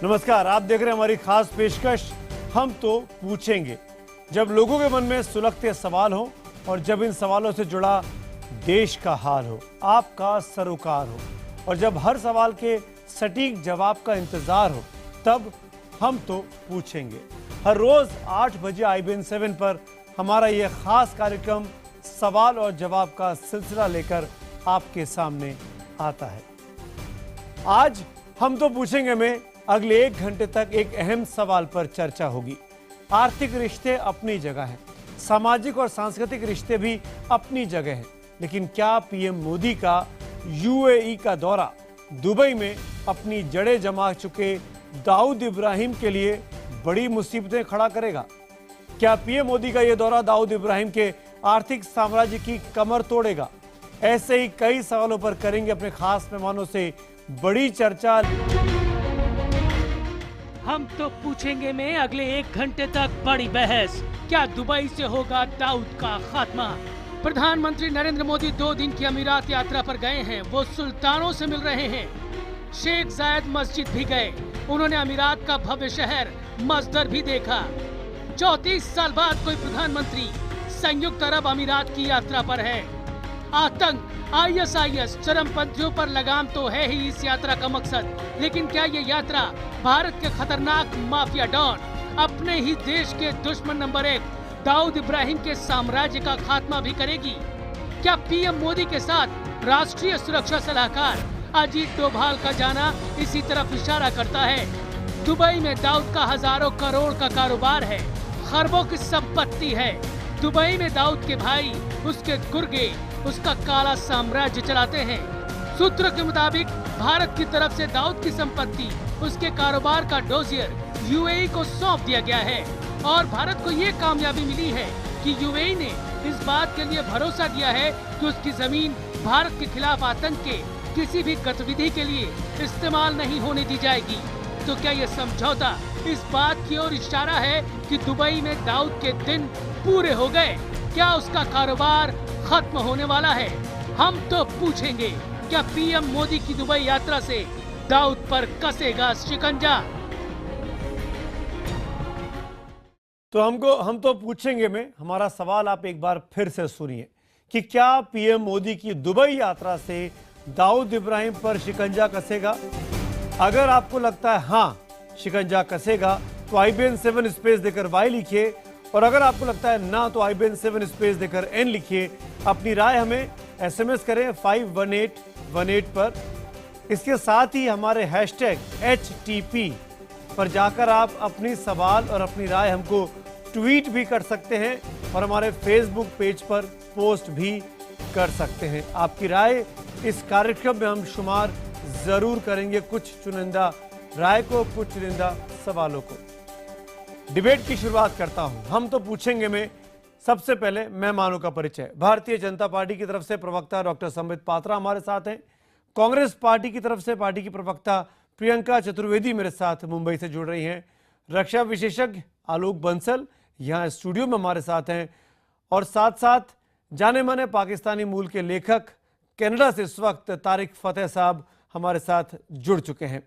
नमस्कार, आप देख रहे हैं हमारी खास पेशकश हम तो पूछेंगे। जब लोगों के मन में सुलगते सवाल हो और जब इन सवालों से जुड़ा देश का हाल हो, आपका सरोकार हो और जब हर सवाल के सटीक जवाब का इंतजार हो, तब हम तो पूछेंगे। हर रोज 8 बजे IBN 7 पर हमारा यह खास कार्यक्रम सवाल और जवाब का सिलसिला लेकर आपके सामने आता है। आज हम तो पूछेंगे में अगले 1 घंटे तक एक अहम सवाल पर चर्चा होगी। आर्थिक रिश्ते अपनी जगह हैं, सामाजिक और सांस्कृतिक रिश्ते भी अपनी जगह हैं, लेकिन क्या पीएम मोदी का UAE का दौरा दुबई में अपनी जड़ें जमा चुके दाऊद इब्राहिम के लिए बड़ी मुसीबतें खड़ा करेगा? क्या पीएम मोदी का यह दौरा दाऊद इब्राहिम के आर्थिक साम्राज्य की कमर तोड़ेगा? ऐसे ही कई सवालों पर करेंगे अपने खास मेहमानों से बड़ी चर्चा। हम तो पूछेंगे में अगले 1 घंटे तक बड़ी बहस। क्या दुबई से होगा दाऊद का खात्मा? प्रधानमंत्री नरेंद्र मोदी 2 दिन की अमीरात यात्रा पर गए हैं। वो सुल्तानों से मिल रहे हैं, शेख जायद मस्जिद भी गए। उन्होंने अमीरात का भव्य शहर मस्दर भी देखा। 34 साल बाद कोई प्रधानमंत्री संयुक्त अरब अमीरात की यात्रा पर है। आतंक, ISIS, चरमपंथियों पर लगाम तो है ही इस यात्रा का मकसद, लेकिन क्या ये यात्रा भारत के खतरनाक माफिया डॉन, अपने ही देश के दुश्मन नंबर 1 दाऊद इब्राहिम के साम्राज्य का खात्मा भी करेगी? क्या पीएम मोदी के साथ राष्ट्रीय सुरक्षा सलाहकार अजीत डोभाल का जाना इसी तरफ इशारा करता है? दुबई में दाऊद का हजारों करोड़ का कारोबार है, खरबों की संपत्ति है। दुबई में दाऊद के भाई, उसके गुर्गे, उसका काला साम्राज्य चलाते हैं। सूत्रों के मुताबिक भारत की तरफ से दाऊद की संपत्ति, उसके कारोबार का डोजियर UAE को सौंप दिया गया है और भारत को ये कामयाबी मिली है कि UAE ने इस बात के लिए भरोसा दिया है कि उसकी जमीन भारत के खिलाफ आतंक के किसी भी गतिविधि के लिए इस्तेमाल नहीं होने दी जाएगी। तो क्या ये समझौता इस बात की ओर इशारा है कि दुबई में दाऊद के दिन पूरे हो गए? क्या उसका कारोबार खत्म होने वाला है? हम तो पूछेंगे, क्या पीएम मोदी की दुबई यात्रा से दाऊद पर कसेगा शिकंजा? तो हम तो पूछेंगे में हमारा सवाल आप एक बार फिर से सुनिए कि क्या पीएम मोदी की दुबई यात्रा से दाऊद इब्राहिम पर शिकंजा कसेगा? अगर आपको लगता है हाँ शिकंजा कसेगा तो IBN 7 स्पेस देकर Y लिखिए, और अगर आपको लगता है ना तो IBN 7 स्पेस देकर N लिखिए। अपनी राय हमें SMS करें 51818 पर। इसके साथ ही हमारे #HTP पर जाकर आप अपनी सवाल और अपनी राय हमको ट्वीट भी कर सकते हैं और हमारे फेसबुक पेज पर पोस्ट भी कर सकते हैं। आपकी राय इस कार्यक्रम में हम शुमार जरूर करेंगे, कुछ चुनिंदा राय को, कुछ चुनिंदा सवालों को। डिबेट की शुरुआत करता हूं। हम तो पूछेंगे में सबसे पहले मेहमानों का परिचय। भारतीय जनता पार्टी की तरफ से प्रवक्ता डॉक्टर संबित पात्रा हमारे साथ हैं। कांग्रेस पार्टी की तरफ से पार्टी की प्रवक्ता प्रियंका चतुर्वेदी मेरे साथ मुंबई से जुड़ रही हैं। रक्षा विशेषज्ञ आलोक बंसल यहाँ स्टूडियो में हमारे साथ हैं और साथ साथ जाने माने पाकिस्तानी मूल के लेखक कनाडा से इस वक्त तारिक फतेह साहब हमारे साथ जुड़ चुके हैं।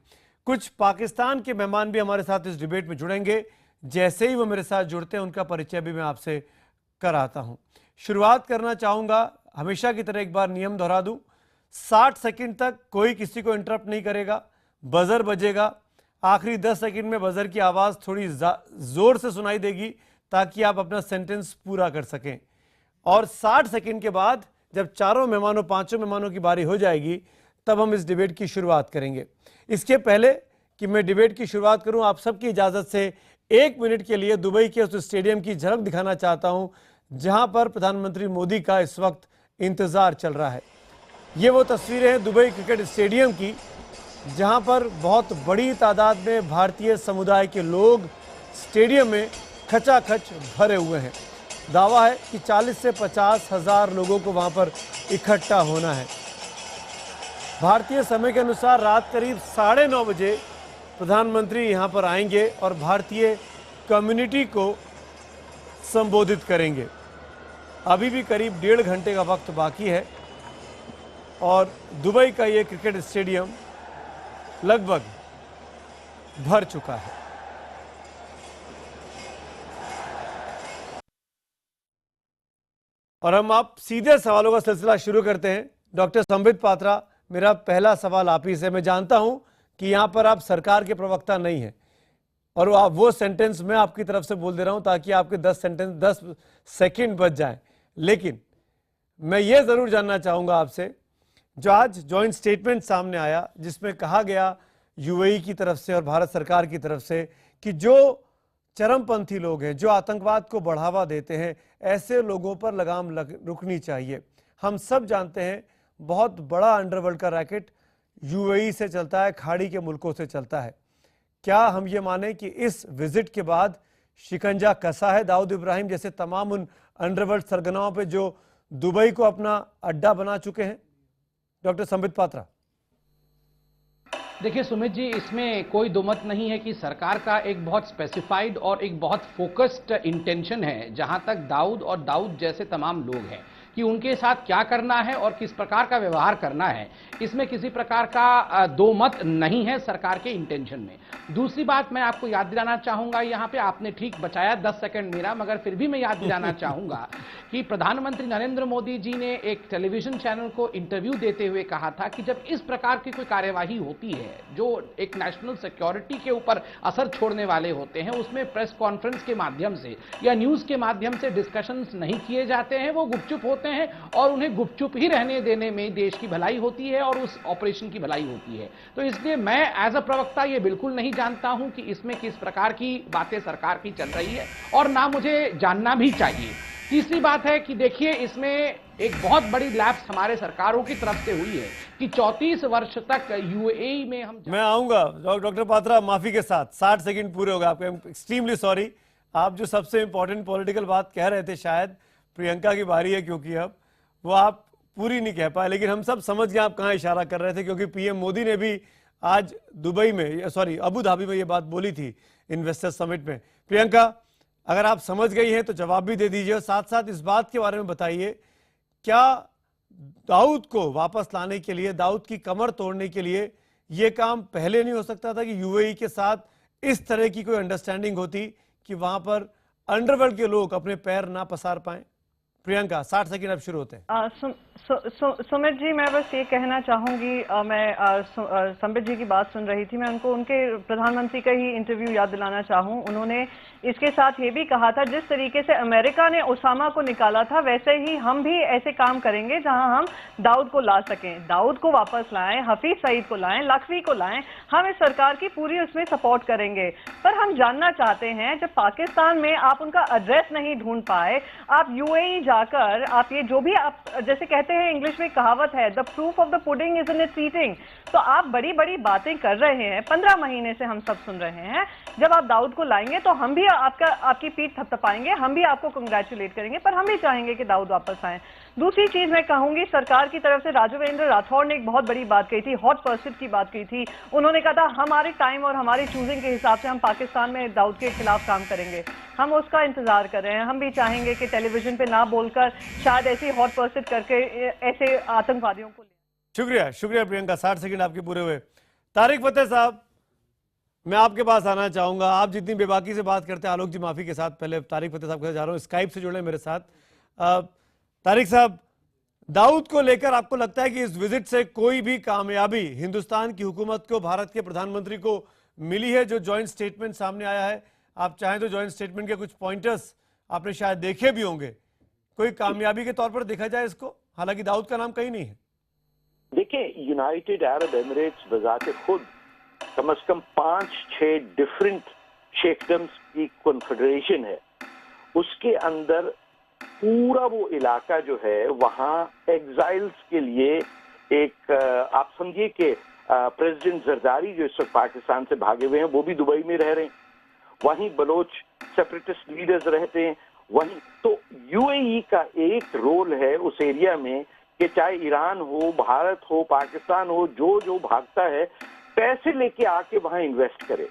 कुछ पाकिस्तान के मेहमान भी हमारे साथ इस डिबेट में जुड़ेंगे। जैसे ही वो मेरे साथ जुड़ते हैं उनका परिचय भी मैं आपसे कराता हूं। शुरुआत करना चाहूंगा, हमेशा की तरह एक बार नियम दोहरा दूं, 60 सेकंड तक कोई किसी को इंटरप्ट नहीं करेगा। बजर बजेगा, आखिरी 10 सेकंड में बजर की आवाज़ थोड़ी ज़ोर से सुनाई देगी ताकि आप अपना सेंटेंस पूरा कर सकें। और 60 सेकंड के बाद जब चारों मेहमानों, पांचों मेहमानों की बारी हो जाएगी, तब हम इस डिबेट की शुरुआत करेंगे। इसके पहले कि मैं डिबेट की शुरुआत करूं, आप सबकी इजाज़त से 1 मिनट के लिए दुबई के उस स्टेडियम की झलक दिखाना चाहता हूं जहां पर प्रधानमंत्री मोदी का इस वक्त इंतज़ार चल रहा है। ये वो तस्वीरें हैं दुबई क्रिकेट स्टेडियम की, जहां पर बहुत बड़ी तादाद में भारतीय समुदाय के लोग स्टेडियम में खचाखच भरे हुए हैं। दावा है कि 40 से 50 हज़ार लोगों को वहां पर इकट्ठा होना है। भारतीय समय के अनुसार रात करीब 9:30 बजे प्रधानमंत्री यहां पर आएंगे और भारतीय कम्युनिटी को संबोधित करेंगे। अभी भी करीब 1.5 घंटे का वक्त बाकी है और दुबई का ये क्रिकेट स्टेडियम लगभग भर चुका है। और हम आप सीधे सवालों का सिलसिला शुरू करते हैं। डॉक्टर संबित पात्रा, मेरा पहला सवाल आप ही से। मैं जानता हूं कि यहां पर आप सरकार के प्रवक्ता नहीं हैं और आप वो सेंटेंस मैं आपकी तरफ से बोल दे रहा हूं ताकि आपके 10 सेकंड बच जाएं, लेकिन मैं ये जरूर जानना चाहूंगा आपसे, जो आज जॉइंट स्टेटमेंट सामने आया जिसमें कहा गया यूएई की तरफ से और भारत सरकार की तरफ से कि जो चरमपंथी लोग हैं, जो आतंकवाद को बढ़ावा देते हैं, ऐसे लोगों पर लगाम रुकनी चाहिए। हम सब जानते हैं बहुत बड़ा अंडरवर्ल्ड का रैकेट यूएई से चलता है, खाड़ी के मुल्कों से चलता है। क्या हम ये माने कि इस विजिट के बाद शिकंजा कसा है दाऊद इब्राहिम जैसे तमाम उन अंडरवर्ल्ड सरगनाओं पे जो दुबई को अपना अड्डा बना चुके हैं? डॉक्टर संबित पात्रा। देखिए सुमित जी, इसमें कोई दुमत नहीं है कि सरकार का एक बहुत स्पेसिफाइड और एक बहुत फोकस्ड इंटेंशन है जहां तक दाऊद और दाऊद जैसे तमाम लोग हैं कि उनके साथ क्या करना है और किस प्रकार का व्यवहार करना है। इसमें किसी प्रकार का दो मत नहीं है सरकार के इंटेंशन में। दूसरी बात मैं आपको याद दिलाना चाहूंगा, यहाँ पे आपने ठीक बचाया 10 सेकंड मेरा, मगर फिर भी मैं याद दिलाना चाहूंगा कि प्रधानमंत्री नरेंद्र मोदी जी ने एक टेलीविजन चैनल को इंटरव्यू देते हुए कहा था कि जब इस प्रकार की कोई कार्यवाही होती है जो एक नेशनल सिक्योरिटी के ऊपर असर छोड़ने वाले होते हैं, उसमें प्रेस कॉन्फ्रेंस के माध्यम से या न्यूज के माध्यम से डिस्कशंस नहीं किए जाते हैं, वो गुपचुप होते हैं और उन्हें गुपचुप ही रहने देने में देश की भलाई होती है और उस ऑपरेशन की भलाई होती है। तो इसलिए मैं एज अ प्रवक्ता ये बिल्कुल नहीं जानता हूं कि इसमें किस प्रकार की बातें सरकार की चल रही है और ना मुझे जानना भी चाहिए। तीसरी बात है कि देखिए, इसमें एक बहुत बड़ी लैप्स हमारे सरकारों की तरफ से हुई है कि 34 वर्ष तक यूएई में हम मैं आऊंगा डॉक्टर पात्रा, माफी के साथ 60 सेकंड पूरे हो गए आपके, एक्सट्रीमली सॉरी। आप जो सबसे इंपॉर्टेंट पॉलिटिकल बात कह रहे थे, शायद प्रियंका की बारी है क्योंकि अब वो आप पूरी नहीं कह पाए, लेकिन हम सब समझ गए आप कहां इशारा कर रहे थे, क्योंकि पीएम मोदी ने भी आज दुबई में, सॉरी अबू धाबी में ये बात बोली थी इन्वेस्टर समिट में। प्रियंका, अगर आप समझ गई हैं तो जवाब भी दे दीजिए और साथ साथ इस बात के बारे में बताइए, क्या दाऊद को वापस लाने के लिए, दाऊद की कमर तोड़ने के लिए यह काम पहले नहीं हो सकता था कि यूएई के साथ इस तरह की कोई अंडरस्टैंडिंग होती कि वहां पर अंडरवर्ल्ड के लोग अपने पैर ना पसार पाएं? प्रियंका, 60 सेकंड अब शुरू होते हैं। सुमित जी, मैं बस ये कहना चाहूंगी, मैं संबित जी की बात सुन रही थी, मैं उनको उनके प्रधानमंत्री का ही इंटरव्यू याद दिलाना चाहूं। उन्होंने इसके साथ ये भी कहा था, जिस तरीके से अमेरिका ने ओसामा को निकाला था, वैसे ही हम भी ऐसे काम करेंगे जहां हम दाऊद को ला सकें, दाऊद को वापस लाएं, हफीज सईद को लाएं, लखवी को लाएं। हम इस सरकार की पूरी उसमें सपोर्ट करेंगे। पर हम जानना चाहते हैं, जब पाकिस्तान में आप उनका एड्रेस नहीं ढूंढ पाए, आप यूएई जाकर आप ये जो भी आप जैसे कहते हैं, इंग्लिश में कहावत है, the proof of the pudding is in its eating. तो आप बड़ी बड़ी बातें कर रहे हैं, 15 महीने से हम सब सुन रहे हैं। जब आप दाऊद को लाएंगे तो हम भी आपकी पीठ थपथपाएंगे, हम भी आपको कंग्रेचुलेट करेंगे, पर हम भी चाहेंगे कि दाऊद वापस आए। दूसरी चीज मैं कहूंगी, सरकार की तरफ से राजवेंद्र राठौड़ ने एक बहुत बड़ी बात कही थी, हॉट पर्सूट की बात कही थी। उन्होंने कहा था हमारे टाइम और हमारी चूजिंग के हिसाब से हम पाकिस्तान में दाऊद के खिलाफ काम करेंगे। हम उसका इंतजार कर रहे हैं। हम भी चाहेंगे कि टेलीविजन पे ना बोलकर शायद ऐसी हॉट पर्सूट करके ऐसे आतंकवादियों को। शुक्रिया, शुक्रिया प्रियंका, 60 सेकंड आपके पूरे हुए। तारिक फतेह साहब, मैं आपके पास आना चाहूंगा। आप जितनी बेबाकी से बात करते हैं, आलोक जी माफी के साथ, पहले तारिक फतेह साहब के साथ जा रहा हूं, स्काइप से जुड़े मेरे साथ। तारिक साहब, दाऊद को लेकर आपको लगता है कि इस विजिट से कोई भी कामयाबी हिंदुस्तान की हुकूमत को, भारत के प्रधानमंत्री को मिली है? जो ज्वाइंट स्टेटमेंट सामने आया है, आप चाहें तो ज्वाइंट स्टेटमेंट के कुछ पॉइंटर्स आपने शायद देखे भी होंगे, कोई कामयाबी के तौर पर देखा जाए इसको? हालांकि दाऊद का नाम कहीं नहीं है। देखिए, यूनाइटेड अरब एमिरेट्स बजाते खुद कम से कम 5-6 डिफरेंट शेखडम्स की कॉन्फेडरेशन है। उसके अंदर पूरा वो इलाका जो है, वहाँ एग्जाइल्स के लिए एक आप समझिए कि प्रेसिडेंट जरदारी जो इस वक्त पाकिस्तान से भागे हुए हैं, वो भी दुबई में रह रहे हैं। वहीं बलोच सेपरेटिस्ट लीडर्स रहते हैं। वहीं तो यूएई का एक रोल है उस एरिया में कि चाहे ईरान हो, भारत हो, पाकिस्तान हो, जो भागता है, पैसे लेके आके वहां इन्वेस्ट करे।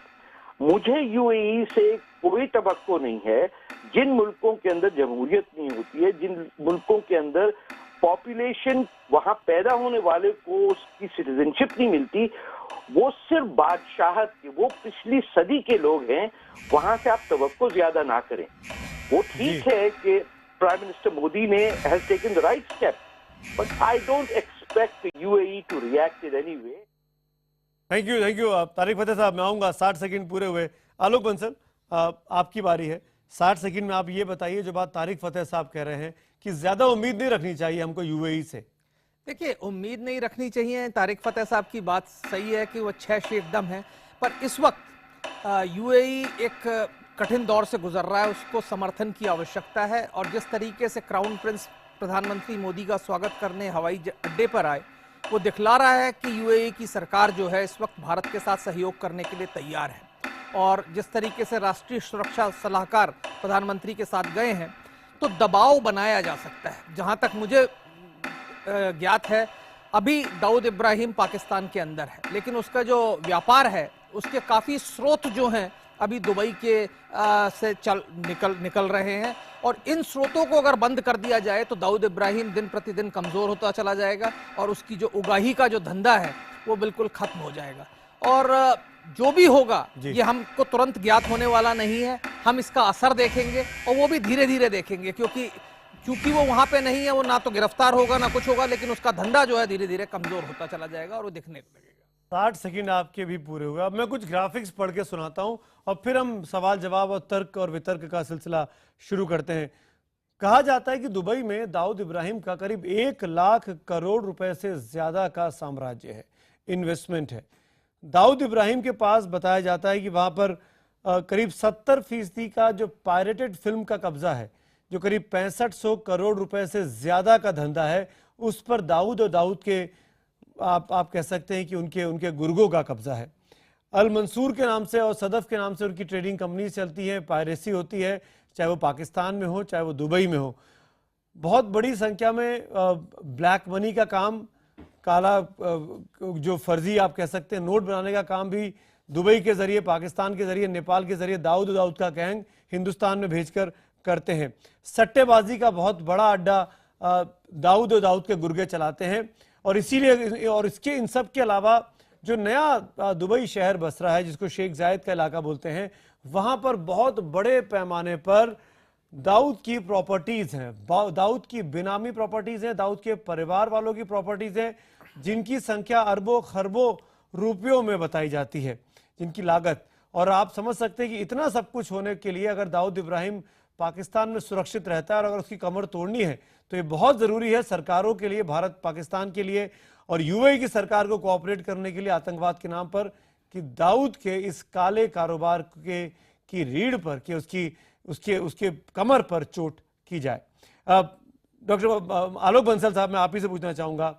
मुझे यूएई से कोई तवक्को नहीं है। जिन मुल्कों के अंदर जमहूरियत नहीं होती है, जिन मुल्कों के अंदर पॉपुलेशन, वहां पैदा होने वाले को उसकी सिटीजनशिप नहीं मिलती, वो सिर्फ बादशाहत के, वो पिछली सदी के लोग हैं, वहां से आप तवक्को ज्यादा ना करें। वो ठीक है कि प्राइम मिनिस्टर मोदी ने has taken the right step, but I don't expect UAE to react in any way. Thank you Tarek Fatah साहब, मैं आऊंगा। 60 सेकंड पूरे हुए। आलोक बंसल, आपकी बारी है। 60 सेकंड में आप ये बताइए, जो बात तारिक फतेह साहब कह रहे हैं कि ज्यादा उम्मीद नहीं रखनी चाहिए हमको यूएई से। देखिए, उम्मीद नहीं रखनी चाहिए। तारिक फतेह साहब की बात सही है कि वो 6 शेखदम है, पर इस वक्त यूएई एक कठिन दौर से गुजर रहा है, उसको समर्थन की आवश्यकता है। और जिस तरीके से क्राउन प्रिंस प्रधानमंत्री मोदी का स्वागत करने हवाई अड्डे पर आए, वो दिखला रहा है कि यूएई की सरकार जो है इस वक्त भारत के साथ सहयोग करने के लिए तैयार है। और जिस तरीके से राष्ट्रीय सुरक्षा सलाहकार प्रधानमंत्री के साथ गए हैं, तो दबाव बनाया जा सकता है। जहां तक मुझे ज्ञात है, अभी दाऊद इब्राहिम पाकिस्तान के अंदर है, लेकिन उसका जो व्यापार है उसके काफ़ी स्रोत जो हैं अभी दुबई के से निकल रहे हैं। और इन स्रोतों को अगर बंद कर दिया जाए तो दाऊद इब्राहिम दिन प्रतिदिन कमज़ोर होता चला जाएगा और उसकी जो उगाही का जो धंधा है वो बिल्कुल ख़त्म हो जाएगा। और जो भी होगा ये हमको तुरंत ज्ञात होने वाला नहीं है। हम इसका असर देखेंगे और वो भी धीरे धीरे देखेंगे, क्योंकि चूंकि वो वहां पे नहीं है, वो ना तो गिरफ्तार होगा ना कुछ होगा, लेकिन उसका धंधा जो है धीरे धीरे कमजोर होता चला जाएगा और वो दिखने लगेगा। 60 सेकंड आपके भी पूरे हुए। अब मैं कुछ ग्राफिक्स पढ़ के सुनाता हूं और फिर हम सवाल जवाब और तर्क और वितर्क का सिलसिला शुरू करते हैं। कहा जाता है कि दुबई में दाऊद इब्राहिम का करीब 1 लाख करोड़ रुपए से ज्यादा का साम्राज्य है, इन्वेस्टमेंट है। दाऊद इब्राहिम के पास बताया जाता है कि वहां पर करीब 70% का जो पायरेटेड फिल्म का कब्जा है, जो करीब 6500 करोड़ रुपए से ज्यादा का धंधा है, उस पर दाऊद और दाऊद के आप कह सकते हैं कि उनके गुर्गों का कब्जा है। अल मंसूर के नाम से और सदफ के नाम से उनकी ट्रेडिंग कंपनी चलती है, पायरेसी होती है, चाहे वो पाकिस्तान में हो चाहे वो दुबई में हो। बहुत बड़ी संख्या में ब्लैक मनी का काम, काला जो फर्जी आप कह सकते हैं नोट बनाने का काम भी दुबई के जरिए, पाकिस्तान के जरिए, नेपाल के जरिए दाऊद का गैंग हिंदुस्तान में भेजकर करते हैं। सट्टेबाजी का बहुत बड़ा अड्डा दाऊद के गुर्गे चलाते हैं। और इसीलिए और इसके इन सब के अलावा जो नया दुबई शहर बस रहा है, जिसको शेख जायद का इलाका बोलते हैं, वहां पर बहुत बड़े पैमाने पर दाऊद की प्रॉपर्टीज हैं, दाऊद की बेनामी प्रॉपर्टीज हैं, दाऊद के परिवार वालों की प्रॉपर्टीज हैं, जिनकी संख्या अरबों खरबों रुपयों में बताई जाती है, जिनकी लागत। और आप समझ सकते हैं कि इतना सब कुछ होने के लिए अगर दाऊद इब्राहिम पाकिस्तान में सुरक्षित रहता है और अगर उसकी कमर तोड़नी है, तो ये बहुत जरूरी है सरकारों के लिए, भारत पाकिस्तान के लिए और यूएई की सरकार को कोऑपरेट करने के लिए आतंकवाद के नाम पर, कि दाऊद के इस काले कारोबार की रीढ़ पर, कि उसके कमर पर चोट की जाए। डॉक्टर आलोक बंसल साहब, मैं आप ही से पूछना चाहूंगा,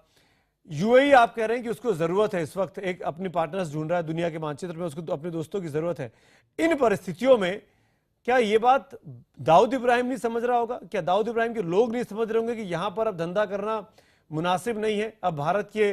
यूएई आप कह रहे हैं कि उसको जरूरत है, इस वक्त एक अपनी पार्टनर्स ढूंढ रहा है दुनिया के मानचित्र में, उसको अपने दोस्तों की जरूरत है। इन परिस्थितियों में क्या ये बात दाऊद इब्राहिम नहीं समझ रहा होगा? क्या दाऊद इब्राहिम के लोग नहीं समझ रहे होंगे कि यहां पर अब धंधा करना मुनासिब नहीं है? अब भारत के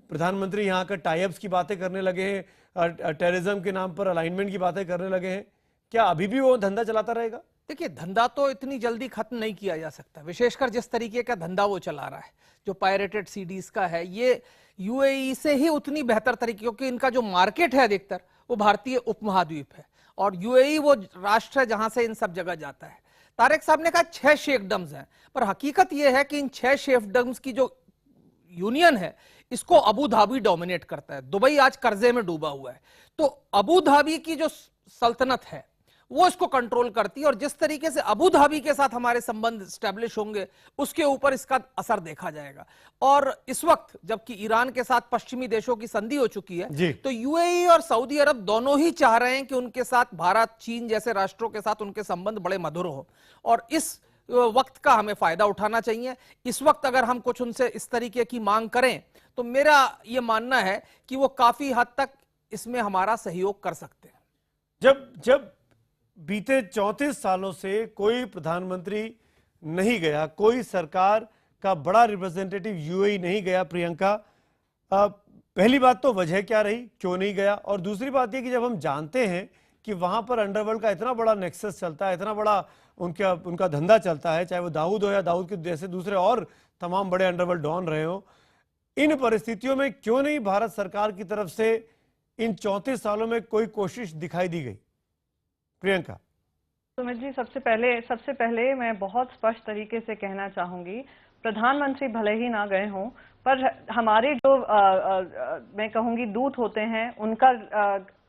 प्रधानमंत्री यहां का टाइप्स की बातें करने लगे हैं, टेररिज्म के नाम पर अलाइनमेंट की बातें करने लगे हैं। क्या अभी भी वो धंधा चलाता रहेगा? देखिए, धंधा तो इतनी जल्दी खत्म नहीं किया जा सकता, विशेषकर जिस तरीके का धंधा वो चला रहा है, जो पायरेटेड सीडीज का है, ये यूएई से ही उतनी बेहतर तरीके, क्योंकि इनका जो मार्केट है अधिकतर वो भारतीय उपमहाद्वीप है और यूएई वो राष्ट्र है जहां से इन सब जगह जाता है। तारिक साहब ने कहा 6 शेखडम्स हैं, पर हकीकत यह है कि इन 6 शेखडम्स की जो यूनियन है, इसको अबू धाबी डोमिनेट करता है। दुबई आज कर्जे में डूबा हुआ है, तो अबू धाबी की जो सल्तनत है वो इसको कंट्रोल करती है। और जिस तरीके से अबू धाबी के साथ हमारे संबंध स्टैब्लिश होंगे, उसके ऊपर इसका असर देखा जाएगा। और इस वक्त जबकि ईरान के साथ पश्चिमी देशों की संधि हो चुकी है, तो यूएई और सऊदी अरब दोनों ही चाह रहे हैं कि उनके साथ भारत, चीन जैसे राष्ट्रों के साथ उनके संबंध बड़े मधुर हो, और इस वक्त का हमें फायदा उठाना चाहिए। इस वक्त अगर हम कुछ उनसे इस तरीके की मांग करें, तो मेरा यह मानना है कि वो काफी हद तक इसमें हमारा सहयोग कर सकते हैं। जब बीते 34 सालों से कोई प्रधानमंत्री नहीं गया, कोई सरकार का बड़ा रिप्रेजेंटेटिव यूएई नहीं गया, प्रियंका, पहली बात तो वजह क्या रही, क्यों नहीं गया? और दूसरी बात यह कि जब हम जानते हैं कि वहां पर अंडरवर्ल्ड का इतना बड़ा नेक्सस चलता है, इतना बड़ा उनका धंधा चलता है, चाहे वो दाऊद हो या दाऊद के जैसे दूसरे और तमाम बड़े अंडरवर्ल्ड डॉन रहे हो, इन परिस्थितियों में क्यों नहीं भारत सरकार की तरफ से इन 34 सालों में कोई कोशिश दिखाई दी गई? प्रियंका। सुमित जी, सबसे पहले मैं बहुत स्पष्ट तरीके से कहना चाहूंगी, प्रधानमंत्री भले ही ना गए हों, पर हमारे जो मैं कहूंगी दूत होते हैं, उनका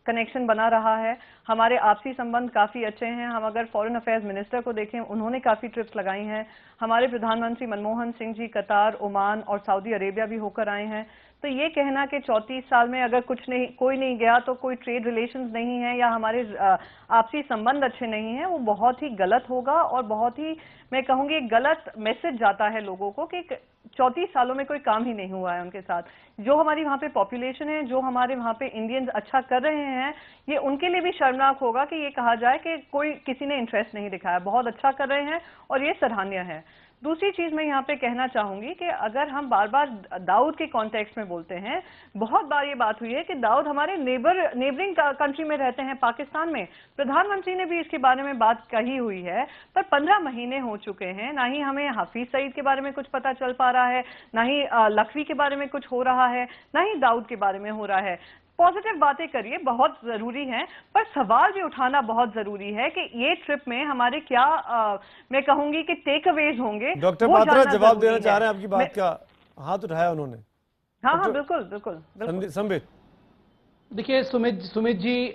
कनेक्शन बना रहा है। हमारे आपसी संबंध काफी अच्छे हैं। हम अगर फॉरेन अफेयर्स मिनिस्टर को देखें, उन्होंने काफी ट्रिप्स लगाई हैं। हमारे प्रधानमंत्री मनमोहन सिंह जी कतार, ओमान और सऊदी अरेबिया भी होकर आए हैं। तो ये कहना कि 34 साल में अगर कोई नहीं गया तो कोई ट्रेड रिलेशंस नहीं है या हमारे आपसी संबंध अच्छे नहीं हैं, वो बहुत ही गलत होगा और बहुत ही मैं कहूंगी एक गलत मैसेज जाता है लोगों को कि 34 सालों में कोई काम ही नहीं हुआ है उनके साथ। जो हमारी वहां पे पॉपुलेशन है, जो हमारे वहां पे इंडियंस अच्छा कर रहे हैं, ये उनके लिए भी शर्मनाक होगा कि ये कहा जाए कि कोई किसी ने इंटरेस्ट नहीं दिखाया। बहुत अच्छा कर रहे हैं और ये सराहनीय है। दूसरी चीज मैं यहाँ पे कहना चाहूंगी कि अगर हम बार बार दाऊद के कॉन्टेक्स्ट में बोलते हैं, बहुत बार ये बात हुई है कि दाऊद हमारे नेबरिंग कंट्री में रहते हैं, पाकिस्तान में। प्रधानमंत्री ने भी इसके बारे में बात कही हुई है, पर 15 महीने हो चुके हैं, ना ही हमें हाफिज सईद के बारे में कुछ पता चल पा रहा है, ना ही लखवी के बारे में कुछ हो रहा है, ना ही दाऊद के बारे में हो रहा है। पॉजिटिव बातें करिए, बहुत जरूरी है, पर सवाल भी उठाना बहुत जरूरी है कि ये ट्रिप में हमारे क्या मैं कहूंगी कि टेक अवेज होंगे। डॉक्टर पात्रा जवाब देना चाह रहे हैं आपकी बात का, हाथ उठाया उन्होंने। हाँ, बिल्कुल। संबित। देखिए सुमित जी,